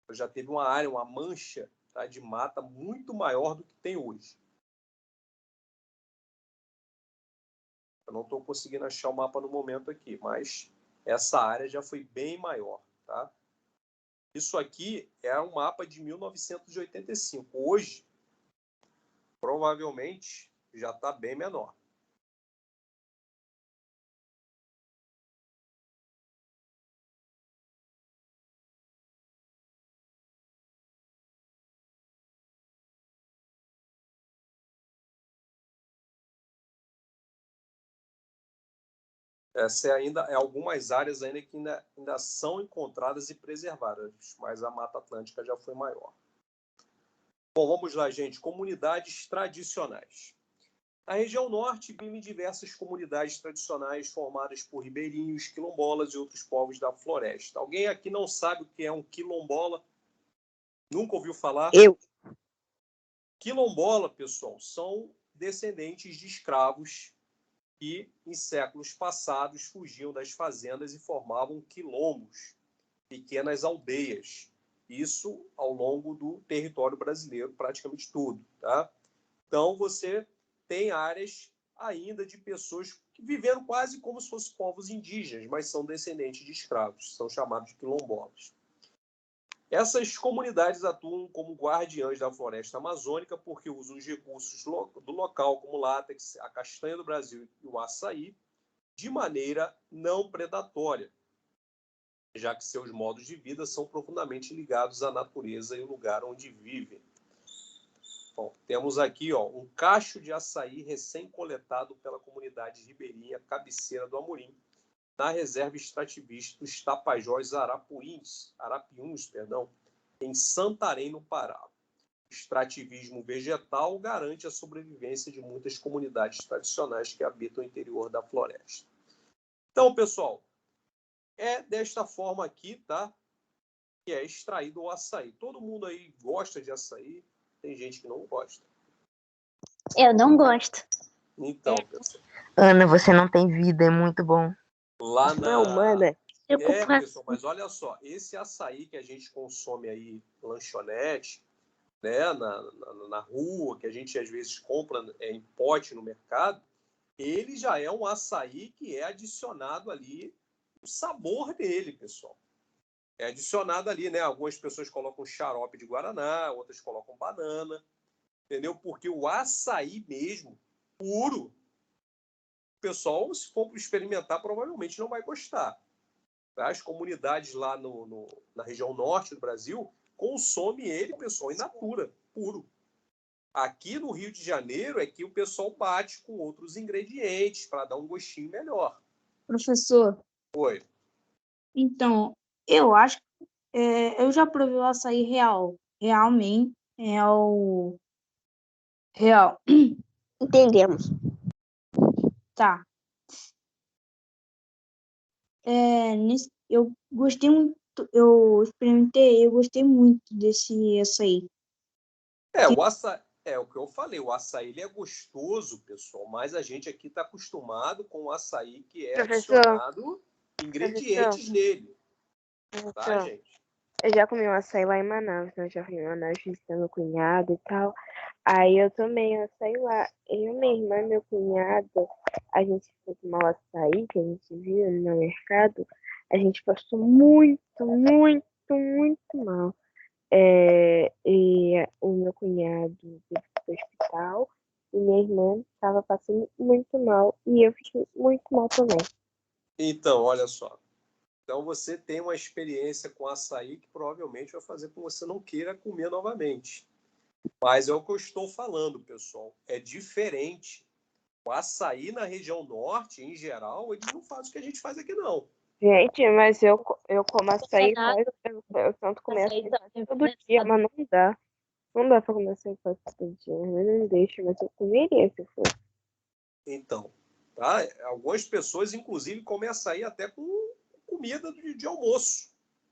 Já teve uma área, uma mancha, tá, de mata muito maior do que tem hoje. Eu não estou conseguindo achar o mapa no momento aqui, mas essa área já foi bem maior, tá? Isso aqui é um mapa de 1985. Hoje, provavelmente, já está bem menor. Essa é algumas áreas ainda que ainda são encontradas e preservadas, mas a Mata Atlântica já foi maior. Bom, vamos lá, gente. Comunidades tradicionais. Na região norte, vivem diversas comunidades tradicionais formadas por ribeirinhos, quilombolas e outros povos da floresta. Alguém aqui não sabe o que é um quilombola? Nunca ouviu falar? Eu. Quilombola, pessoal, são descendentes de escravos que, em séculos passados, fugiam das fazendas e formavam quilombos, pequenas aldeias. Isso ao longo do território brasileiro, praticamente tudo, tá? Então, você tem áreas ainda de pessoas que viveram quase como se fossem povos indígenas, mas são descendentes de escravos, são chamados de quilombolas. Essas comunidades atuam como guardiãs da floresta amazônica porque usam os recursos do local, como látex, a castanha do Brasil e o açaí, de maneira não predatória, já que seus modos de vida são profundamente ligados à natureza e ao lugar onde vivem. Bom, temos aqui um cacho de açaí recém-coletado pela comunidade ribeirinha cabeceira do Amorim, na reserva extrativista dos Tapajós Arapiuns, em Santarém, no Pará. O extrativismo vegetal garante a sobrevivência de muitas comunidades tradicionais que habitam o interior da floresta. Então, pessoal, é desta forma aqui, tá? Que é extraído o açaí. Todo mundo aí gosta de açaí, tem gente que não gosta. Eu não gosto. Então, pessoal, Ana, você não tem vida, é muito bom. lá Não, mano. pessoal, mas olha só, esse açaí que a gente consome aí em lanchonete, né, na rua, que a gente às vezes compra em pote no mercado, ele já é um açaí que é adicionado ali o sabor dele, pessoal. É adicionado ali, né? Algumas pessoas colocam xarope de guaraná, outras colocam banana, entendeu? Porque o açaí mesmo, puro, o pessoal, se for experimentar, provavelmente não vai gostar. As comunidades lá na região norte do Brasil consomem ele, pessoal, in natura, puro. Aqui no Rio de Janeiro é que o pessoal bate com outros ingredientes para dar um gostinho melhor. Professor, Oi. então, eu acho que eu já provei o açaí real. Realmente, real. Entendemos. Tá. Eu gostei muito eu experimentei, eu gostei muito desse açaí. É o que eu falei, o açaí ele é gostoso, pessoal, mas a gente aqui está acostumado com o açaí que é Professor, adicionado ingredientes nele, tá, professor, gente? eu já comi um açaí lá em Manaus, né? Eu já fui em Manaus visitar meu cunhado e tal. Aí eu tomei um açaí lá. Eu, minha irmã e meu cunhado, a gente foi tomar o açaí que a gente viu no mercado. A gente passou muito, muito, muito mal. E o meu cunhado teve que ir pro hospital e minha irmã estava passando muito mal e eu fiquei muito mal também. Então, olha só. Então você tem uma experiência com açaí que provavelmente vai fazer com que você não queira comer novamente. Mas é o que eu estou falando, pessoal. É diferente. O açaí na região norte, em geral, eles não fazem o que a gente faz aqui, não. Gente, mas eu como açaí quase, eu tento comer açaí quase todo dia, mas não dá. Não dá pra comer açaí quase todo dia. Mas não deixa, mas eu comeria se fosse. Então, tá? Algumas pessoas, inclusive, comem açaí até com comida de almoço,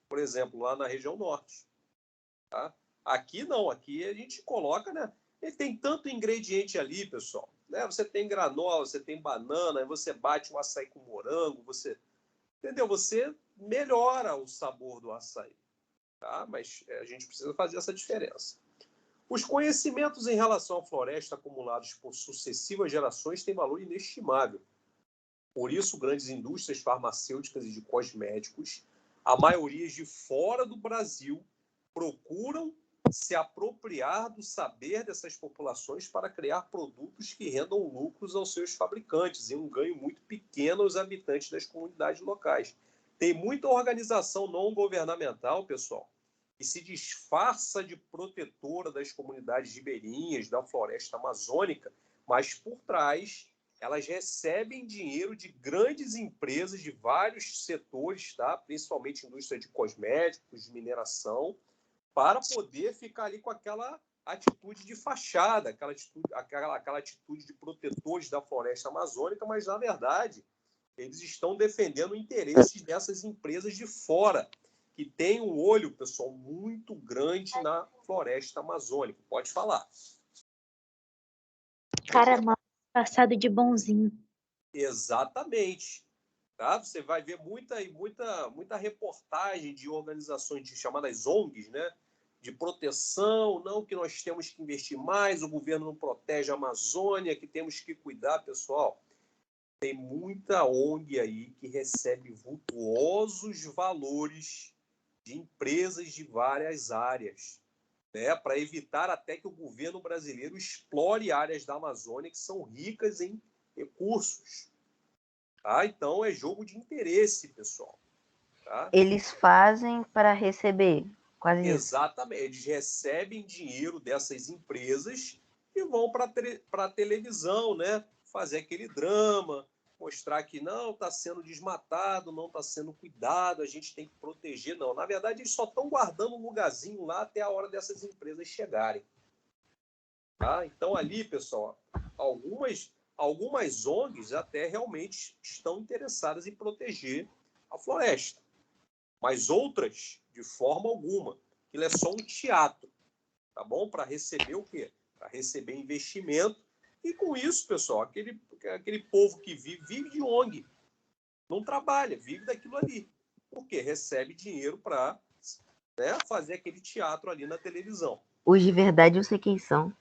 por exemplo, lá na região norte. Tá? Aqui não, aqui a gente coloca, né? Ele tem tanto ingrediente ali, pessoal. Né? Você tem granola, você tem banana, aí você bate o açaí com morango, você, entendeu? Você melhora o sabor do açaí, tá? Mas a gente precisa fazer essa diferença. Os conhecimentos em relação à floresta acumulados por sucessivas gerações têm valor inestimável. Por isso, grandes indústrias farmacêuticas e de cosméticos, a maioria de fora do Brasil, procuram se apropriar do saber dessas populações para criar produtos que rendam lucros aos seus fabricantes e um ganho muito pequeno aos habitantes das comunidades locais. Tem muita organização não governamental, pessoal, que se disfarça de protetora das comunidades ribeirinhas, da floresta amazônica, mas por trás elas recebem dinheiro de grandes empresas de vários setores, tá? Principalmente indústria de cosméticos, de mineração, para poder ficar ali com aquela atitude de fachada, aquela atitude de protetores da floresta amazônica, mas, na verdade, eles estão defendendo interesses dessas empresas de fora, que têm um olho, pessoal, muito grande na floresta amazônica. Pode falar. Cara, mal passado de bonzinho. Exatamente. Tá? Você vai ver muita reportagem de organizações chamadas ONGs, né? De proteção, não que nós temos que investir mais, o governo não protege a Amazônia, que temos que cuidar, pessoal. Tem muita ONG aí que recebe vultuosos valores de empresas de várias áreas, né? Para evitar até que o governo brasileiro explore áreas da Amazônia que são ricas em recursos. Tá? Então é jogo de interesse, pessoal. Tá? Eles fazem para receber, quase isso. Exatamente. Eles recebem dinheiro dessas empresas e vão para a televisão, né? Fazer aquele drama, mostrar que não está sendo desmatado, não está sendo cuidado, a gente tem que proteger. Não, na verdade, eles só estão guardando um lugarzinho lá até a hora dessas empresas chegarem. Tá? Então, ali, pessoal, algumas ONGs até realmente estão interessadas em proteger a floresta, mas outras, de forma alguma. Aquilo é só um teatro, tá bom? Para receber o quê? Para receber investimento. E com isso, pessoal, aquele povo que vive de ONG, não trabalha, vive daquilo ali. Por quê? Recebe dinheiro para, né, fazer aquele teatro ali na televisão. Os de verdade eu sei quem são.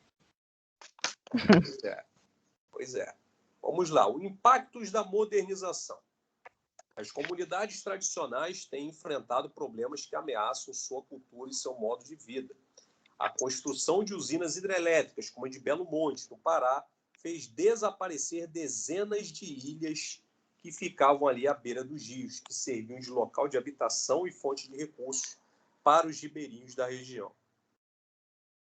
Pois é. Vamos lá. Os impactos da modernização. As comunidades tradicionais têm enfrentado problemas que ameaçam sua cultura e seu modo de vida. A construção de usinas hidrelétricas, como a de Belo Monte, no Pará, fez desaparecer dezenas de ilhas que ficavam ali à beira dos rios, que serviam de local de habitação e fonte de recursos para os ribeirinhos da região.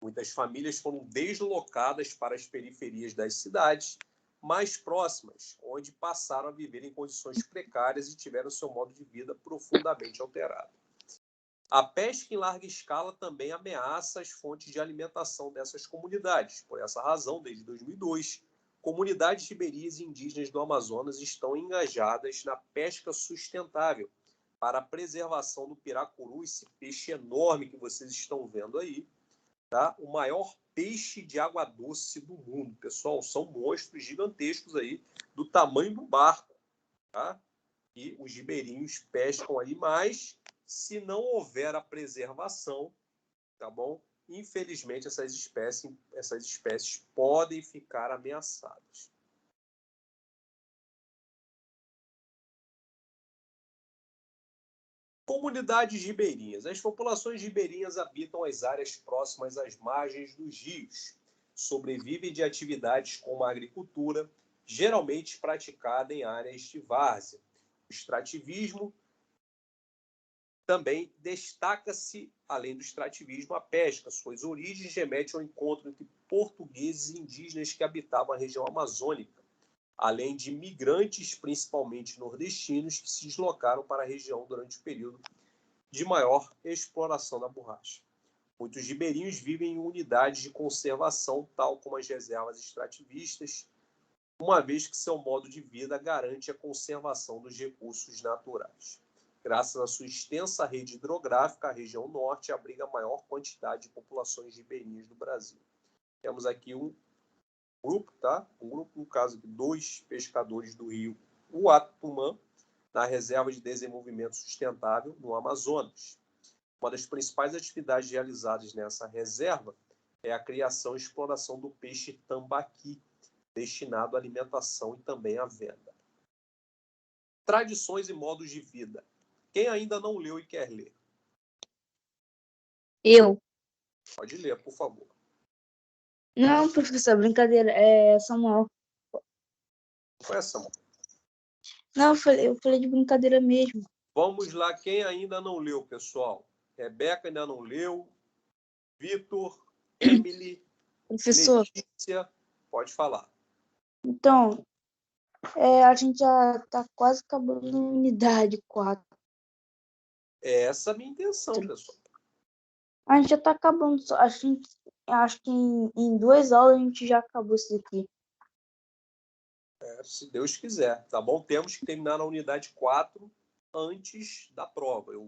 Muitas famílias foram deslocadas para as periferias das cidades mais próximas, onde passaram a viver em condições precárias e tiveram seu modo de vida profundamente alterado. A pesca em larga escala também ameaça as fontes de alimentação dessas comunidades. Por essa razão, desde 2002, comunidades ribeirinhas e indígenas do Amazonas estão engajadas na pesca sustentável para a preservação do piracuru, esse peixe enorme que vocês estão vendo aí, tá? O maior peixe de água doce do mundo, pessoal. São monstros gigantescos aí, do tamanho do barco, tá? E os ribeirinhos pescam aí, mas se não houver a preservação, tá bom? Infelizmente, essas espécies podem ficar ameaçadas. Comunidades ribeirinhas. As populações ribeirinhas habitam as áreas próximas às margens dos rios. Sobrevivem de atividades como a agricultura, geralmente praticada em áreas de várzea. O extrativismo também destaca-se, além do extrativismo, a pesca. Suas origens remetem ao encontro entre portugueses e indígenas que habitavam a região amazônica, além de migrantes, principalmente nordestinos, que se deslocaram para a região durante o período de maior exploração da borracha. Muitos ribeirinhos vivem em unidades de conservação, tal como as reservas extrativistas, uma vez que seu modo de vida garante a conservação dos recursos naturais. Graças à sua extensa rede hidrográfica, a região norte abriga a maior quantidade de populações ribeirinhas do Brasil. Temos aqui um grupo, tá? Um grupo, no caso aqui, 2 pescadores do rio Uatumã, na Reserva de Desenvolvimento Sustentável, no Amazonas. Uma das principais atividades realizadas nessa reserva é a criação e exploração do peixe tambaqui, destinado à alimentação e também à venda. Tradições e modos de vida. Quem ainda não leu e quer ler? Eu. Pode ler, por favor. Não, professor, brincadeira. É Samuel. Qual é essa, mão? Não, eu falei de brincadeira mesmo. Vamos lá, quem ainda não leu, pessoal? Rebeca ainda não leu. Vitor, Emily, Professor, Letícia, pode falar. então, a gente já tá quase acabando a unidade 4. É essa a minha intenção, pessoal. A gente já tá acabando. Acho que em 2 aulas a gente já acabou isso daqui. Se Deus quiser, tá bom? Temos que terminar a unidade 4 antes da prova. Eu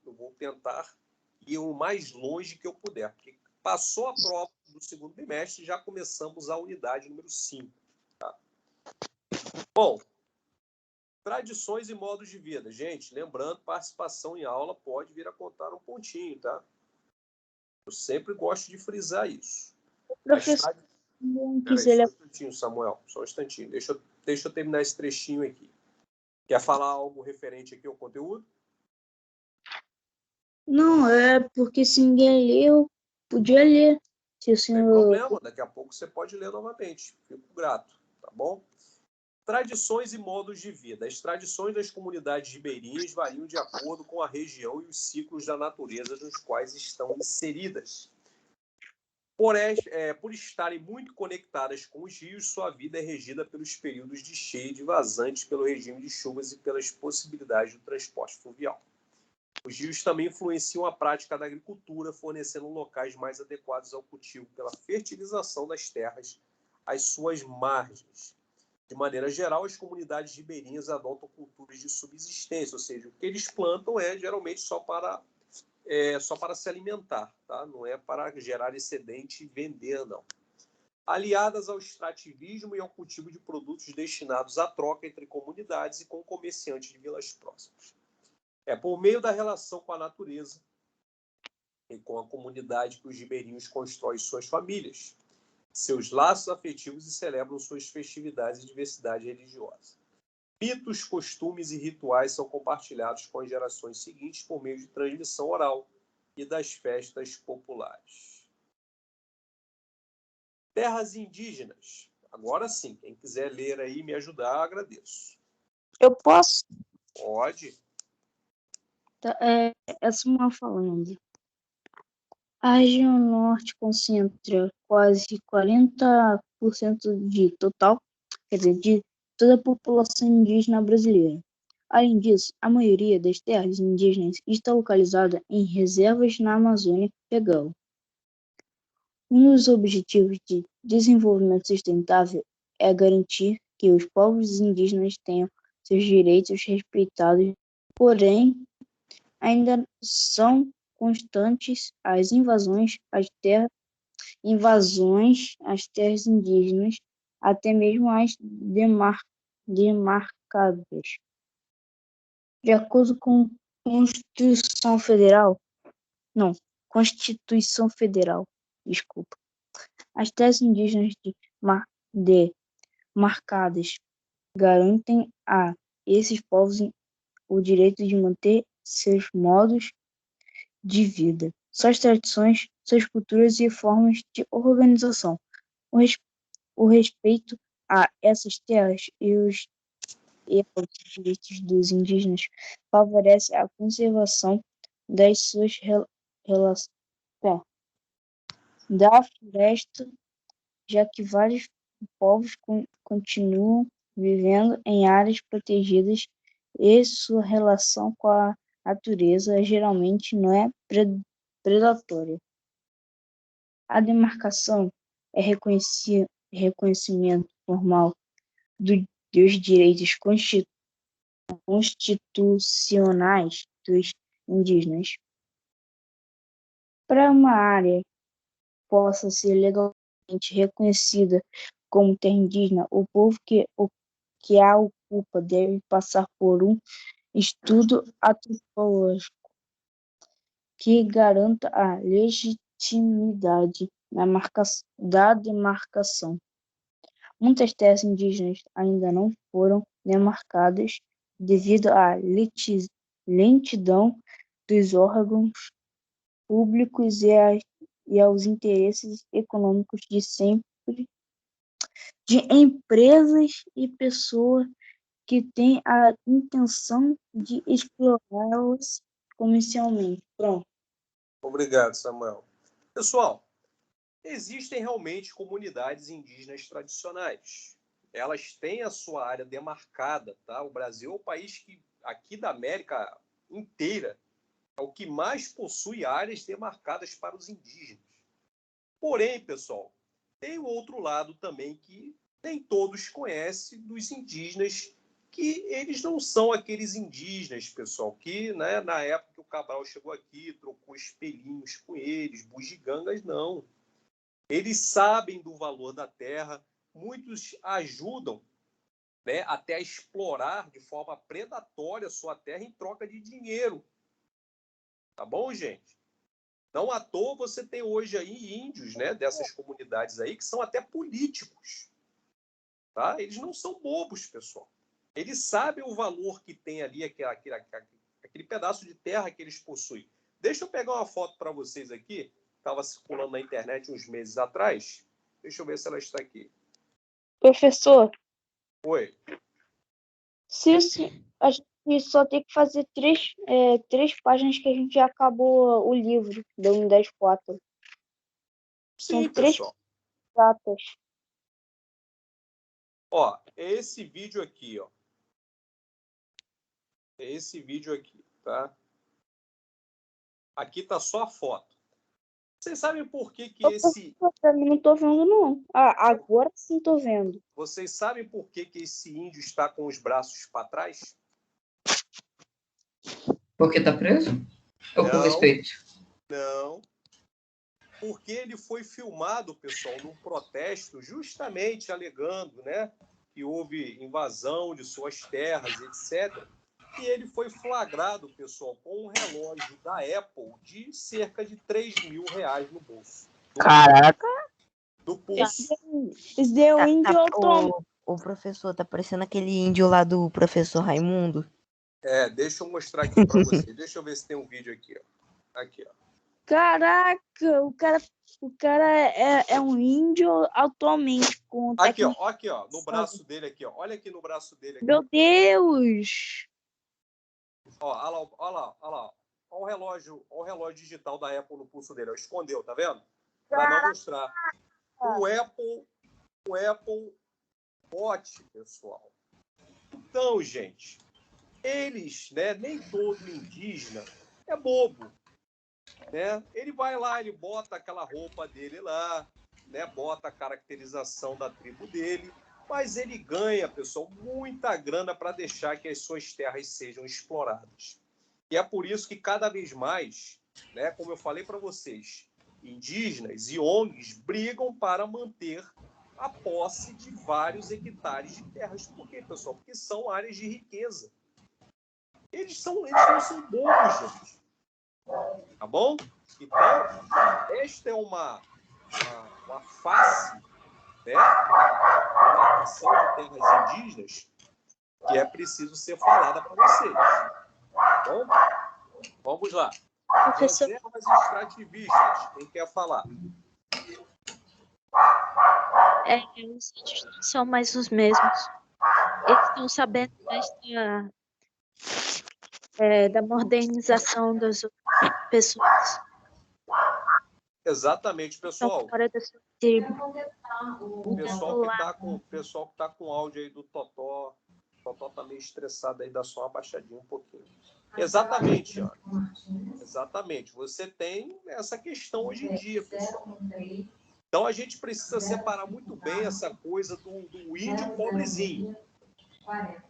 vou tentar ir o mais longe que eu puder. Porque passou a prova do segundo bimestre, já começamos a unidade número 5. Tá? Bom, tradições e modos de vida. Gente, lembrando, participação em aula pode vir a contar um pontinho, tá? Eu sempre gosto de frisar isso. Professor, Peraí, só um instantinho, Samuel. Só um instantinho. Deixa eu terminar esse trechinho aqui. Quer falar algo referente aqui ao conteúdo? não, é porque se ninguém leu, podia ler. Se o Não tem senhor... problema, daqui a pouco você pode ler novamente. Fico grato, tá bom? Tradições e modos de vida. As tradições das comunidades ribeirinhas variam de acordo com a região e os ciclos da natureza nos quais estão inseridas. Por estarem muito conectadas com os rios, sua vida é regida pelos períodos de cheia e de vazantes, pelo regime de chuvas e pelas possibilidades do transporte fluvial. Os rios também influenciam a prática da agricultura, fornecendo locais mais adequados ao cultivo pela fertilização das terras às suas margens. De maneira geral, as comunidades ribeirinhas adotam culturas de subsistência, ou seja, o que eles plantam é geralmente só para se alimentar, tá? Não é para gerar excedente e vender, não. Aliadas ao extrativismo e ao cultivo de produtos destinados à troca entre comunidades e com comerciantes de vilas próximas. É por meio da relação com a natureza e com a comunidade que os ribeirinhos constroem suas famílias, seus laços afetivos e celebram suas festividades e diversidade religiosa. Mitos, costumes e rituais são compartilhados com as gerações seguintes por meio de transmissão oral e das festas populares. Terras indígenas. Agora sim, quem quiser ler aí e me ajudar, agradeço. Eu posso? Pode. É Samuel falando. A região norte concentra quase 40% de total, quer dizer, de toda a população indígena brasileira. Além disso, a maioria das terras indígenas está localizada em reservas na Amazônia Legal. Um dos objetivos de desenvolvimento sustentável é garantir que os povos indígenas tenham seus direitos respeitados Porém, ainda são constantes as invasões às terras indígenas, até mesmo as demarcadas. De acordo com Constituição Federal, desculpa, as terras indígenas demarcadas garantem a esses povos o direito de manter seus modos de vida, suas tradições, suas culturas e formas de organização. O respeito a essas terras e aos direitos dos indígenas favorece a conservação das suas da floresta, já que vários povos continuam vivendo em áreas protegidas e sua relação com a natureza geralmente não é predatória. A demarcação é reconhecimento formal dos direitos constitucionais dos indígenas. Para uma área possa ser legalmente reconhecida como terra indígena, o povo que a ocupa deve passar por um estudo antropológico que garanta a legitimidade da demarcação. Muitas terras indígenas ainda não foram demarcadas devido à lentidão dos órgãos públicos e aos interesses econômicos de empresas e pessoas que têm a intenção de explorá-las comercialmente. Pronto. Obrigado, Samuel. Pessoal, existem realmente comunidades indígenas tradicionais. Elas têm a sua área demarcada, tá? O Brasil é o país que, aqui da América inteira, é o que mais possui áreas demarcadas para os indígenas. Porém, pessoal, tem o outro lado também que nem todos conhecem dos indígenas, que eles não são aqueles indígenas, pessoal, que, né, na época que o Cabral chegou aqui, trocou espelhinhos com eles, bugigangas, não. Eles sabem do valor da terra, muitos ajudam, né, até a explorar de forma predatória a sua terra em troca de dinheiro. Tá bom, gente? Não à toa você tem hoje aí índios, né, dessas comunidades aí que são até políticos. Tá? Eles não são bobos, pessoal. Eles sabem o valor que tem ali aquele pedaço de terra que eles possuem. Deixa eu pegar uma foto para vocês aqui. Estava circulando na internet uns meses atrás. Deixa eu ver se ela está aqui. Professor, Oi. a gente só tem que fazer três páginas que a gente já acabou o livro da unidade 4. São Sim, três pessoal. datas. Ó, é esse vídeo aqui, ó. É esse vídeo aqui, tá? Aqui tá só a foto. Vocês sabem por que esse... Eu não tô vendo, não. Ah, agora sim tô vendo. Vocês sabem por que esse índio está com os braços para trás? Porque tá preso? Ou por respeito? Não. Porque ele foi filmado, pessoal, num protesto, justamente alegando, né, que houve invasão de suas terras, etc. E ele foi flagrado, pessoal, com um relógio da Apple de cerca de R$3.000 no bolso. Caraca! Do pulso. Isso deu índio autônomo. O professor, tá parecendo aquele índio lá do professor Raimundo. Deixa eu mostrar aqui para vocês. Deixa eu ver se tem um vídeo aqui, ó. Aqui, ó. Caraca, o cara é um índio atualmente. Aqui, ó, no braço dele aqui, ó. Olha aqui no braço dele aqui. Meu Deus! Ó, olha lá. Olha o relógio digital da Apple no pulso dele. Ó. Escondeu, tá vendo? Para não mostrar. O Apple Watch, pessoal. Então, gente, eles, né, nem todo indígena é bobo. Né? Ele vai lá, ele bota aquela roupa dele lá, né, bota a caracterização da tribo dele mas ele ganha, pessoal, muita grana para deixar que as suas terras sejam exploradas. E é por isso que cada vez mais, né, como eu falei para vocês, indígenas e ONGs brigam para manter a posse de vários hectares de terras. Por quê, pessoal? Porque são áreas de riqueza. Eles não são bobos, gente. Tá bom? Então, esta é uma face, né, da marcação de terras indígenas que é preciso ser falada para vocês. Tá bom? Vamos lá. Professor, Reservas extrativistas. Quem quer falar? os índios são mais os mesmos. Eles estão sabendo da modernização das pessoas. Exatamente, Estão pessoal. fora da sua tribo. O pessoal que tá com áudio aí do Totó. O Totó tá meio estressado aí, dá só uma baixadinha um pouquinho. Exatamente, Ana. Exatamente. Você tem essa questão hoje em dia, pessoal. Então a gente precisa separar muito bem essa coisa do índio pobrezinho.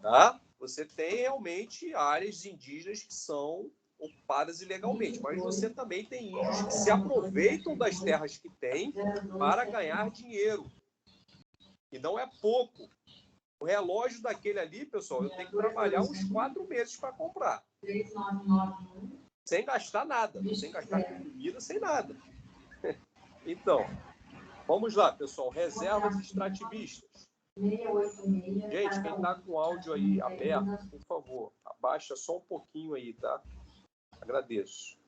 Tá? Você tem realmente áreas indígenas que são ocupadas ilegalmente, mas você também tem índios que se aproveitam das terras que têm para ganhar dinheiro. E não é pouco. O relógio daquele ali, pessoal, eu tenho que trabalhar uns 4 meses para comprar. Sem gastar nada, sem gastar com comida, sem nada. Então, vamos lá, pessoal. Reservas extrativistas. Gente, quem está com o áudio aí aberto, por favor, abaixa só um pouquinho aí, tá? Agradeço.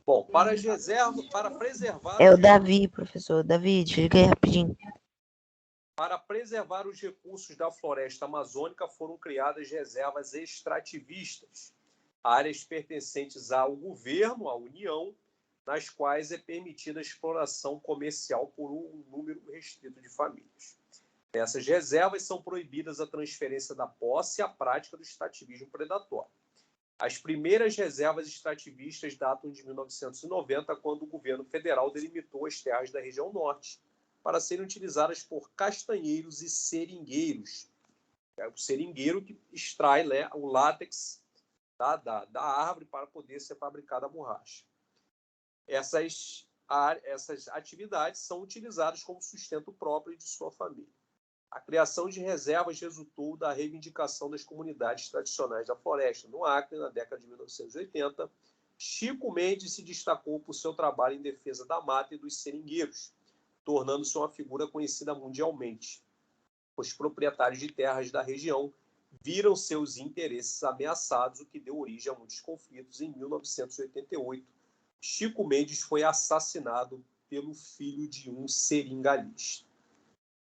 Bom, para as reservas, para preservar... É o Davi, professor. Davi, diga aí rapidinho. Para preservar os recursos da floresta amazônica, foram criadas reservas extrativistas, áreas pertencentes ao governo, à União, nas quais é permitida a exploração comercial por um número restrito de famílias. Nessas reservas são proibidas a transferência da posse e a prática do extrativismo predatório. As primeiras reservas extrativistas datam de 1990, quando o governo federal delimitou as terras da região norte para serem utilizadas por castanheiros e seringueiros. É o seringueiro que extrai, né, o látex da árvore para poder ser fabricada a borracha. Essas atividades são utilizadas como sustento próprio de sua família. A criação de reservas resultou da reivindicação das comunidades tradicionais da floresta. No Acre, na década de 1980, Chico Mendes se destacou por seu trabalho em defesa da mata e dos seringueiros, tornando-se uma figura conhecida mundialmente. Os proprietários de terras da região viram seus interesses ameaçados, o que deu origem a muitos conflitos. Em 1988, Chico Mendes foi assassinado pelo filho de um seringalista.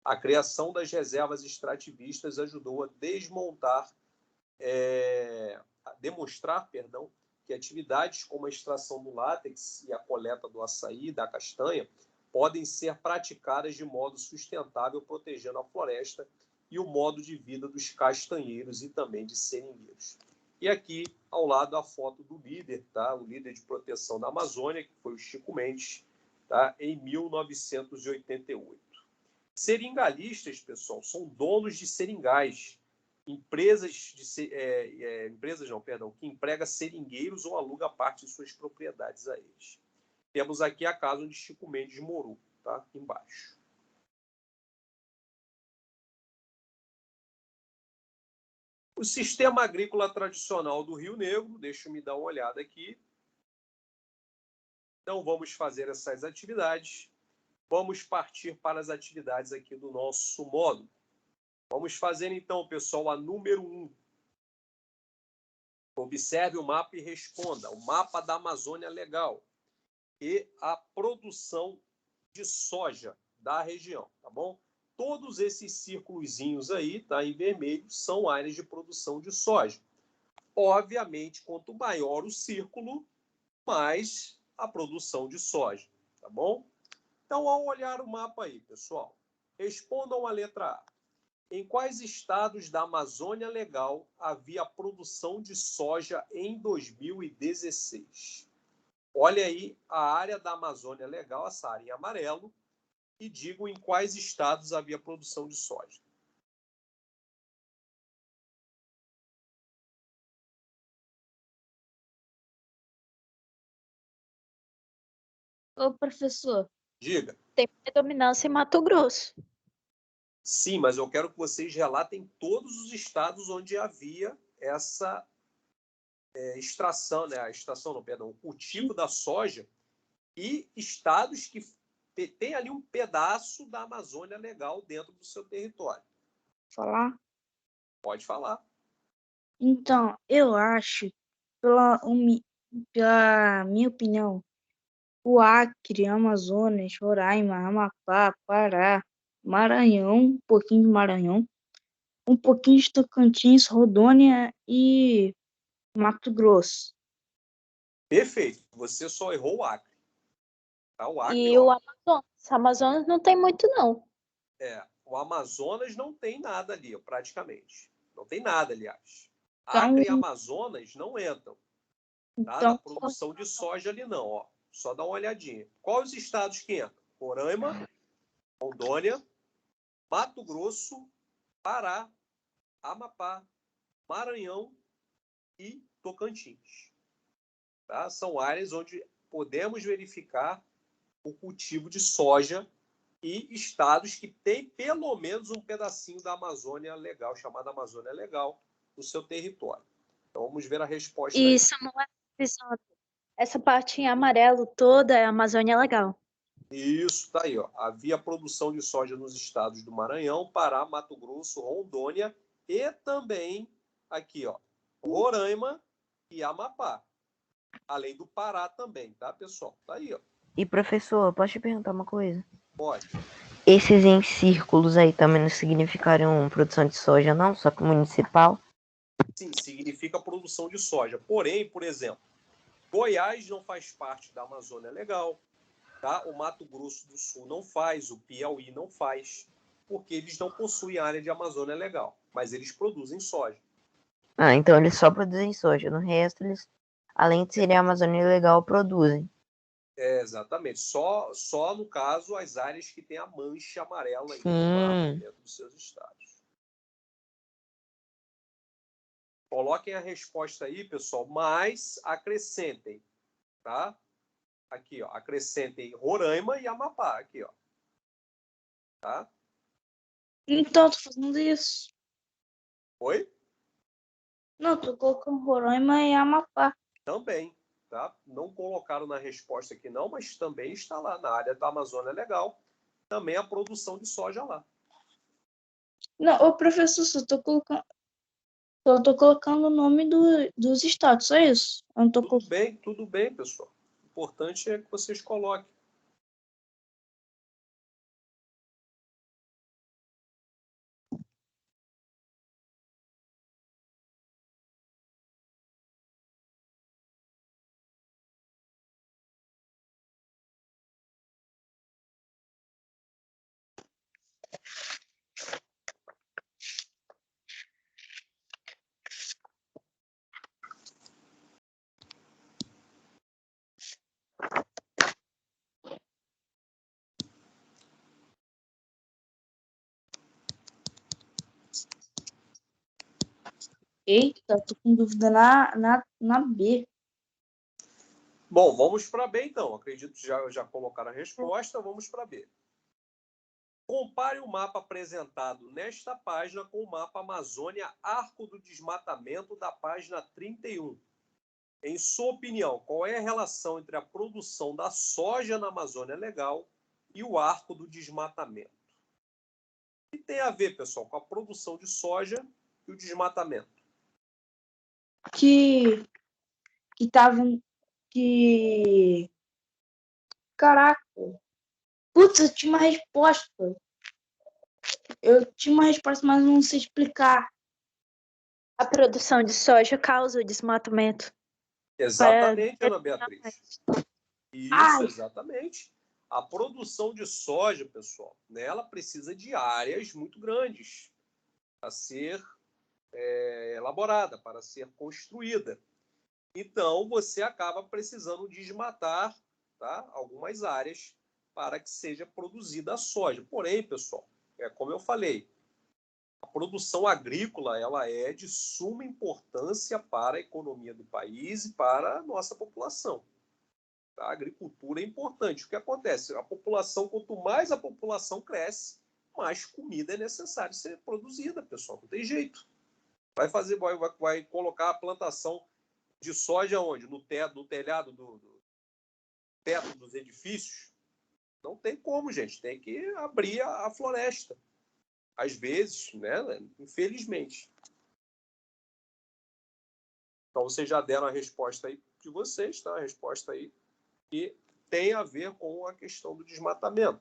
A criação das reservas extrativistas ajudou a demonstrar que atividades como a extração do látex e a coleta do açaí e da castanha podem ser praticadas de modo sustentável, protegendo a floresta e o modo de vida dos castanheiros e também de seringueiros. E aqui, ao lado, a foto do líder, tá? O líder de proteção da Amazônia, que foi o Chico Mendes, tá? Em 1988. Seringalistas, pessoal, são donos de seringais, que emprega seringueiros ou aluga parte de suas propriedades a eles. Temos aqui a casa onde Chico Mendes morou, tá? Aqui embaixo. O sistema agrícola tradicional do Rio Negro, deixa eu me dar uma olhada aqui. Então, vamos fazer essas atividades. Vamos partir para as atividades aqui do nosso módulo. Vamos fazer, então, pessoal, a número 1. Observe o mapa e responda. O mapa da Amazônia Legal e a produção de soja da região, tá bom? Todos esses círculozinhos aí, tá, em vermelho, são áreas de produção de soja. Obviamente, quanto maior o círculo, mais a produção de soja, tá bom? Então, ao olhar o mapa aí, pessoal, respondam a letra A. Em quais estados da Amazônia Legal havia produção de soja em 2016? Olha aí a área da Amazônia Legal, essa área em amarelo, e digam em quais estados havia produção de soja. Ô, professor, Diga. Tem predominância em Mato Grosso. Sim, mas eu quero que vocês relatem todos os estados onde havia essa extração, né? A extração, não, perdão, o cultivo da soja, e estados que tem ali um pedaço da Amazônia Legal dentro do seu território. falar? Pode falar. Então, eu acho, pela minha opinião, o Acre, Amazonas, Roraima, Amapá, Pará, Maranhão, um pouquinho de Maranhão, um pouquinho de Tocantins, Rondônia e Mato Grosso. Perfeito. Você só errou o Acre. Tá? O Acre, E o ó, Amazonas. Amazonas não tem muito, não. o Amazonas não tem nada ali, praticamente. Não tem nada, aliás. Então, Acre e Amazonas não entram, tá? Na então produção de soja ali, não. Ó. Só dá uma olhadinha. Quais os estados que entram? Roraima, Rondônia, Mato Grosso, Pará, Amapá, Maranhão e Tocantins. Tá? São áreas onde podemos verificar o cultivo de soja e estados que têm pelo menos um pedacinho da Amazônia Legal, chamada Amazônia Legal, no seu território. Então vamos ver a resposta aí. E Samuel, essa parte em amarelo toda é Amazônia Legal. Isso, tá aí, ó. Havia produção de soja nos estados do Maranhão, Pará, Mato Grosso, Rondônia e também aqui, ó, Roraima e Amapá. Além do Pará também, tá, pessoal? Tá aí, ó. E professor, posso te perguntar uma coisa? Pode. Esses em círculos aí também não significaram produção de soja, não? Só que municipal? Sim, significa produção de soja. Porém, por exemplo, Goiás não faz parte da Amazônia Legal, tá? O Mato Grosso do Sul não faz, o Piauí não faz, porque eles não possuem área de Amazônia Legal, mas eles produzem soja. Ah, então eles só produzem soja. No resto, eles, além de serem a Amazônia Legal, produzem. Exatamente. Só, no caso, as áreas que têm a mancha amarela aí no mapa, Sim. dentro dos seus estados. Coloquem a resposta aí, pessoal, mas acrescentem, tá? Aqui, ó, acrescentem Roraima e Amapá, aqui, ó. Tá? Então, tô fazendo isso. Oi? Não, tô colocando Roraima e Amapá. Também, tá? Não colocaram na resposta aqui não, mas também está lá na área da Amazônia Legal, também a produção de soja lá. Não, ô professor, só tô colocando o nome dos estados, só isso. Eu não tô Tudo bem, pessoal. O importante é que vocês coloquem. Eita, tô com dúvida na B. Bom, vamos para B então. Acredito que já colocaram a resposta. Vamos para B. Compare o mapa apresentado nesta página com o mapa Amazônia Arco do Desmatamento da página 31. Em sua opinião, qual é a relação entre a produção da soja na Amazônia Legal e o Arco do Desmatamento? O que tem a ver, pessoal, com a produção de soja e o desmatamento? Que tava. Que. Caraca. Putz, eu tinha uma resposta. Mas não sei explicar. A produção de soja causa o desmatamento. Exatamente, Ana Beatriz. Isso, Ai. exatamente. A produção de soja, pessoal, né, ela precisa de áreas muito grandes para ser elaborada, para ser construída. Então, você acaba precisando desmatar, tá, algumas áreas para que seja produzida a soja. Porém, pessoal, como eu falei, a produção agrícola ela é de suma importância para a economia do país e para a nossa população. A agricultura é importante. O que acontece? A população, quanto mais a população cresce, mais comida é necessário ser produzida, pessoal. Não tem jeito. Vai colocar a plantação de soja onde? No telhado do teto dos edifícios? Não tem como, gente. Tem que abrir a floresta. Às vezes, né? Infelizmente. Então, vocês já deram a resposta aí de vocês, tá? A resposta aí que tem a ver com a questão do desmatamento.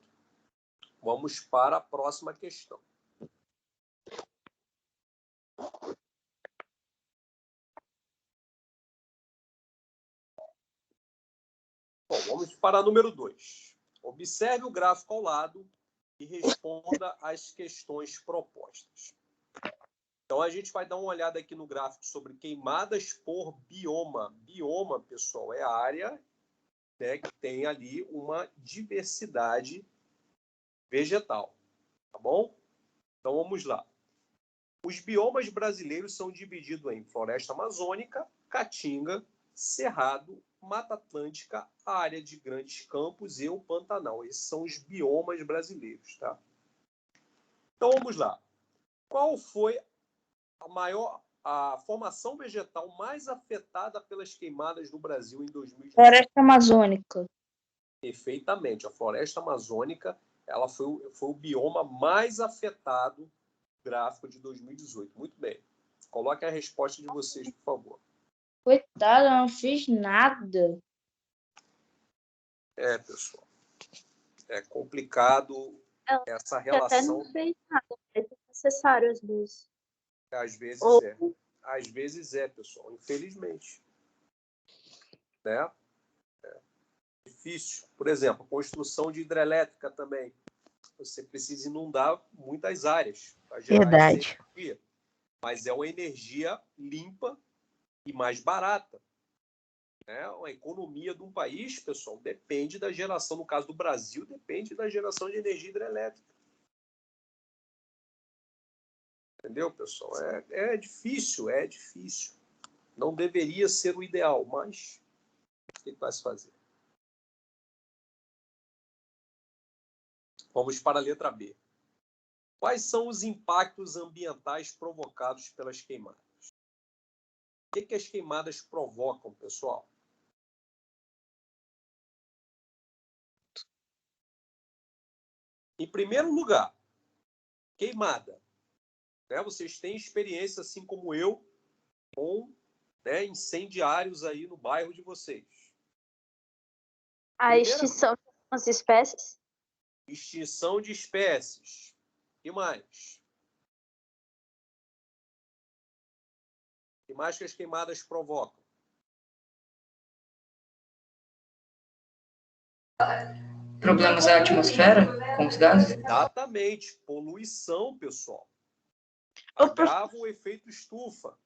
Vamos para a próxima questão. Bom, vamos para a número 2. Observe o gráfico ao lado e responda às questões propostas. Então, a gente vai dar uma olhada aqui no gráfico sobre queimadas por bioma. Bioma, pessoal, é a área, né, que tem ali uma diversidade vegetal. Tá bom? Então, vamos lá. Os biomas brasileiros são divididos em floresta amazônica, caatinga, cerrado, Mata Atlântica, a área de grandes campos e o Pantanal. Esses são os biomas brasileiros, tá? Então, vamos lá. Qual foi a formação vegetal mais afetada pelas queimadas no Brasil em 2018? Floresta Amazônica. Perfeitamente. A floresta amazônica ela foi o bioma mais afetado no gráfico de 2018. Muito bem. Coloque a resposta de vocês, por favor. Coitada, eu não fiz nada. Pessoal. É complicado essa relação. Até não fez nada, é necessário às vezes. Às vezes Ou... é. Às vezes é, pessoal. Infelizmente. Né? Difícil. Por exemplo, construção de hidrelétrica também. Você precisa inundar muitas áreas para gerar Verdade. essa energia. Mas é uma energia limpa e mais barata. Né? A economia de um país, pessoal, depende da geração. No caso do Brasil, depende da geração de energia hidrelétrica. Entendeu, pessoal? É difícil, é difícil. Não deveria ser o ideal, mas o que vai se fazer? Vamos para a letra B. Quais são os impactos ambientais provocados pelas queimadas? O que as queimadas provocam, pessoal? Em primeiro lugar, queimada. Né? Vocês têm experiência, assim como eu, com incendiários aí no bairro de vocês. A extinção de algumas espécies. Extinção de espécies. E mais? O que mais que as queimadas provocam? Problemas na atmosfera com os gases? Exatamente. Poluição, pessoal. Agrava o efeito estufa.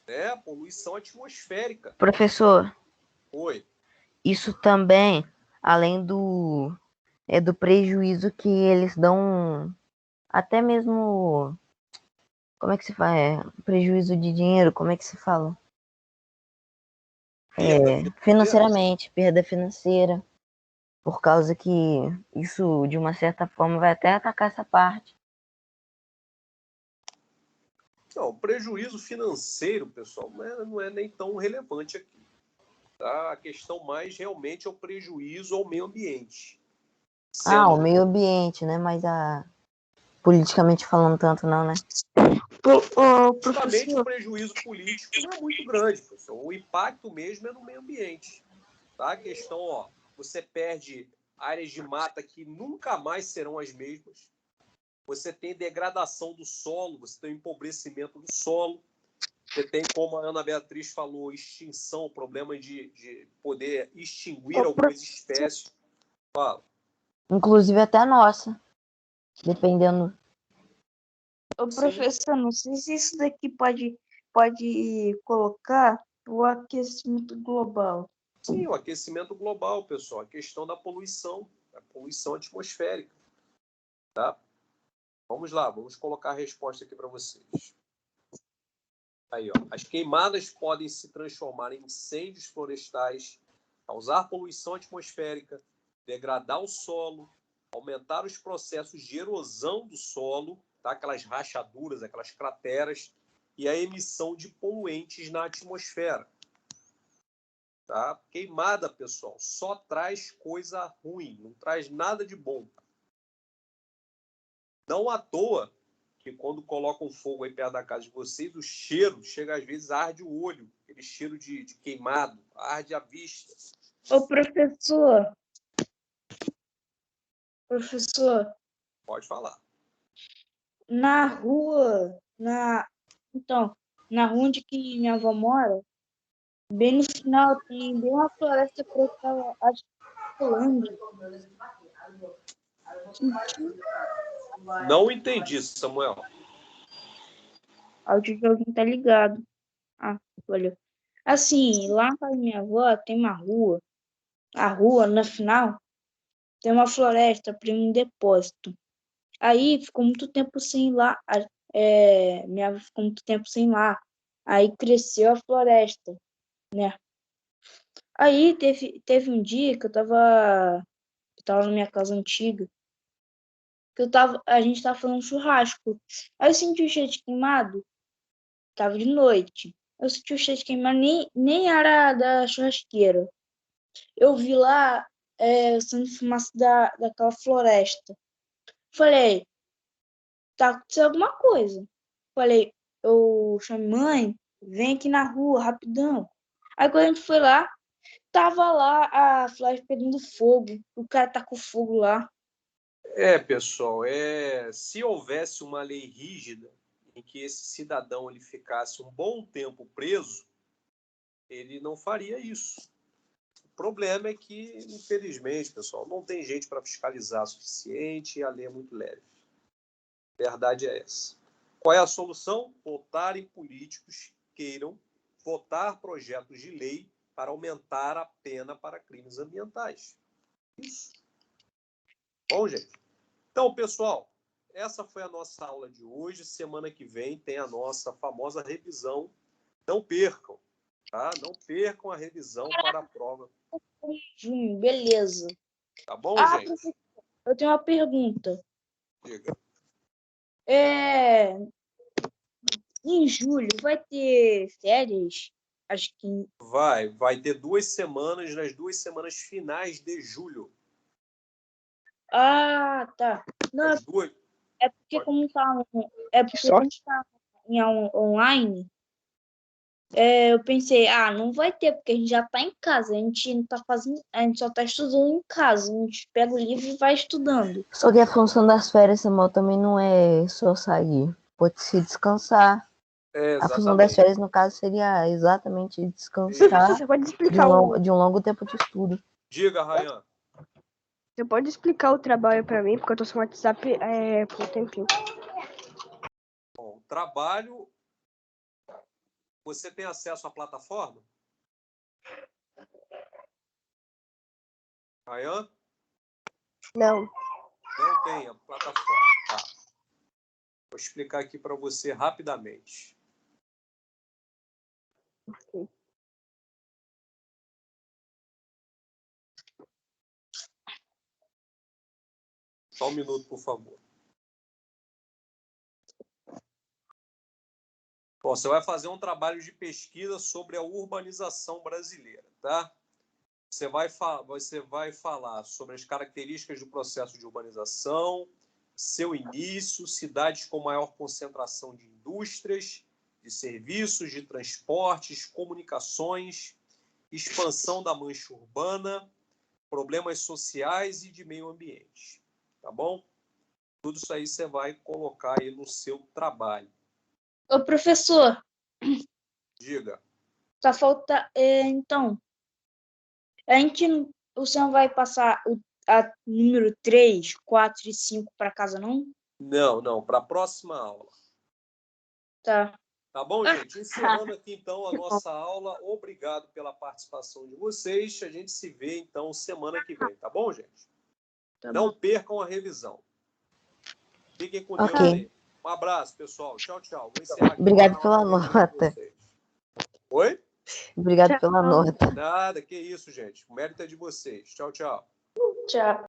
Né? Poluição atmosférica. Professor, Oi. isso também, além do prejuízo que eles dão, até mesmo, como é que se fala? Prejuízo de dinheiro, como é que se fala? Financeiramente, perda financeira, por causa que isso, de uma certa forma, vai até atacar essa parte. Não, o prejuízo financeiro, pessoal, não é nem tão relevante aqui. Tá? A questão mais realmente é o prejuízo ao meio ambiente. O meio ambiente, né? Mas politicamente falando tanto não, né? Justamente o prejuízo político não é muito grande, pessoal. O impacto mesmo é no meio ambiente. Tá? A questão, você perde áreas de mata que nunca mais serão as mesmas. Você tem degradação do solo, você tem empobrecimento do solo. Você tem, como a Ana Beatriz falou, extinção, problema de poder extinguir algumas espécies. Fala. Inclusive até a nossa, dependendo. Ô, professor, não sei se isso daqui pode colocar o aquecimento global. Sim, o aquecimento global, pessoal. A questão da poluição. É poluição atmosférica. Tá? Vamos lá, vamos colocar a resposta aqui para vocês. Aí, ó. As queimadas podem se transformar em incêndios florestais, causar poluição atmosférica, degradar o solo, aumentar os processos de erosão do solo, tá? Aquelas rachaduras, aquelas crateras, e a emissão de poluentes na atmosfera. Tá? Queimada, pessoal, só traz coisa ruim, não traz nada de bom. Não à toa que quando colocam fogo aí perto da casa de vocês, o cheiro chega às vezes arde o olho, aquele cheiro de queimado, arde a vista. Ô, professor, Pode falar. na rua, então, na rua onde que minha avó mora, bem no final tem bem uma floresta que eu tava, acho que pulando. Não entendi, Samuel. Áudio de alguém tá ligado. Ah, olha. Assim, lá na casa da minha avó tem uma rua. A rua, na final, tem uma floresta para um depósito. Aí ficou muito tempo sem ir lá. Minha avó ficou muito tempo sem ir lá. Aí cresceu a floresta, né? Aí teve um dia que eu tava na minha casa antiga, que a gente tava fazendo churrasco. Aí eu senti o cheiro de queimado, tava de noite. Eu senti o cheiro de queimado, nem era da churrasqueira. Eu vi lá saindo fumaça daquela floresta. Falei, tá acontecendo alguma coisa. Falei, eu chamei mãe, vem aqui na rua, rapidão. Aí quando a gente foi lá, tava lá a floresta pegando fogo. O cara tá com fogo lá. Pessoal, se houvesse uma lei rígida em que esse cidadão ele ficasse um bom tempo preso, ele não faria isso. O problema é que, infelizmente, pessoal, não tem gente para fiscalizar o suficiente e a lei é muito leve. A verdade é essa. Qual é a solução? Votar em políticos que queiram votar projetos de lei para aumentar a pena para crimes ambientais. Isso. Bom, gente. Então, pessoal, essa foi a nossa aula de hoje. Semana que vem tem a nossa famosa revisão. Não percam, tá? Não percam a revisão para a prova. Beleza. Tá bom, gente? Professor, eu tenho uma pergunta. Diga. Em julho vai ter férias? Acho que. Vai ter 2 semanas, nas 2 semanas finais de julho. Ah, tá. Não, As duas. é porque como tá em online, eu pensei, não vai ter, porque a gente já tá em casa, a gente não tá fazendo, a gente só tá estudando em casa, a gente pega o livro e vai estudando. Só que a função das férias, Samuel, também não é só sair. Pode se descansar. A função das férias, no caso, seria exatamente descansar Você pode explicar de um longo tempo de estudo. Diga, Rayan. Você pode explicar o trabalho para mim, porque eu tô sem WhatsApp por um tempinho. Bom, o trabalho... Você tem acesso à plataforma? Rayan? Não. Não tem a plataforma. Tá. Vou explicar aqui para você rapidamente. Ok. Só um minuto, por favor. Bom, você vai fazer um trabalho de pesquisa sobre a urbanização brasileira, tá? Você vai falar sobre as características do processo de urbanização, seu início, cidades com maior concentração de indústrias, de serviços, de transportes, comunicações, expansão da mancha urbana, problemas sociais e de meio ambiente, tá bom? Tudo isso aí você vai colocar aí no seu trabalho. Ô, professor. Diga. Só falta, então, o senhor vai passar a número 3, 4 e 5 para casa, não? Não, para a próxima aula. Tá. Tá bom, gente? Encerrando aqui, então, a nossa aula. Obrigado pela participação de vocês. A gente se vê, então, semana que vem. Tá bom, gente? Tá Não bom. percam a revisão. Fiquem com Ok. Deus aí. Um abraço, pessoal. Tchau, tchau. Vou encerrar aqui Obrigado o pela canal de nota. vocês. Oi? Obrigado Tchau. pela nota. Nada, que isso, gente. O mérito é de vocês. Tchau, tchau. Tchau.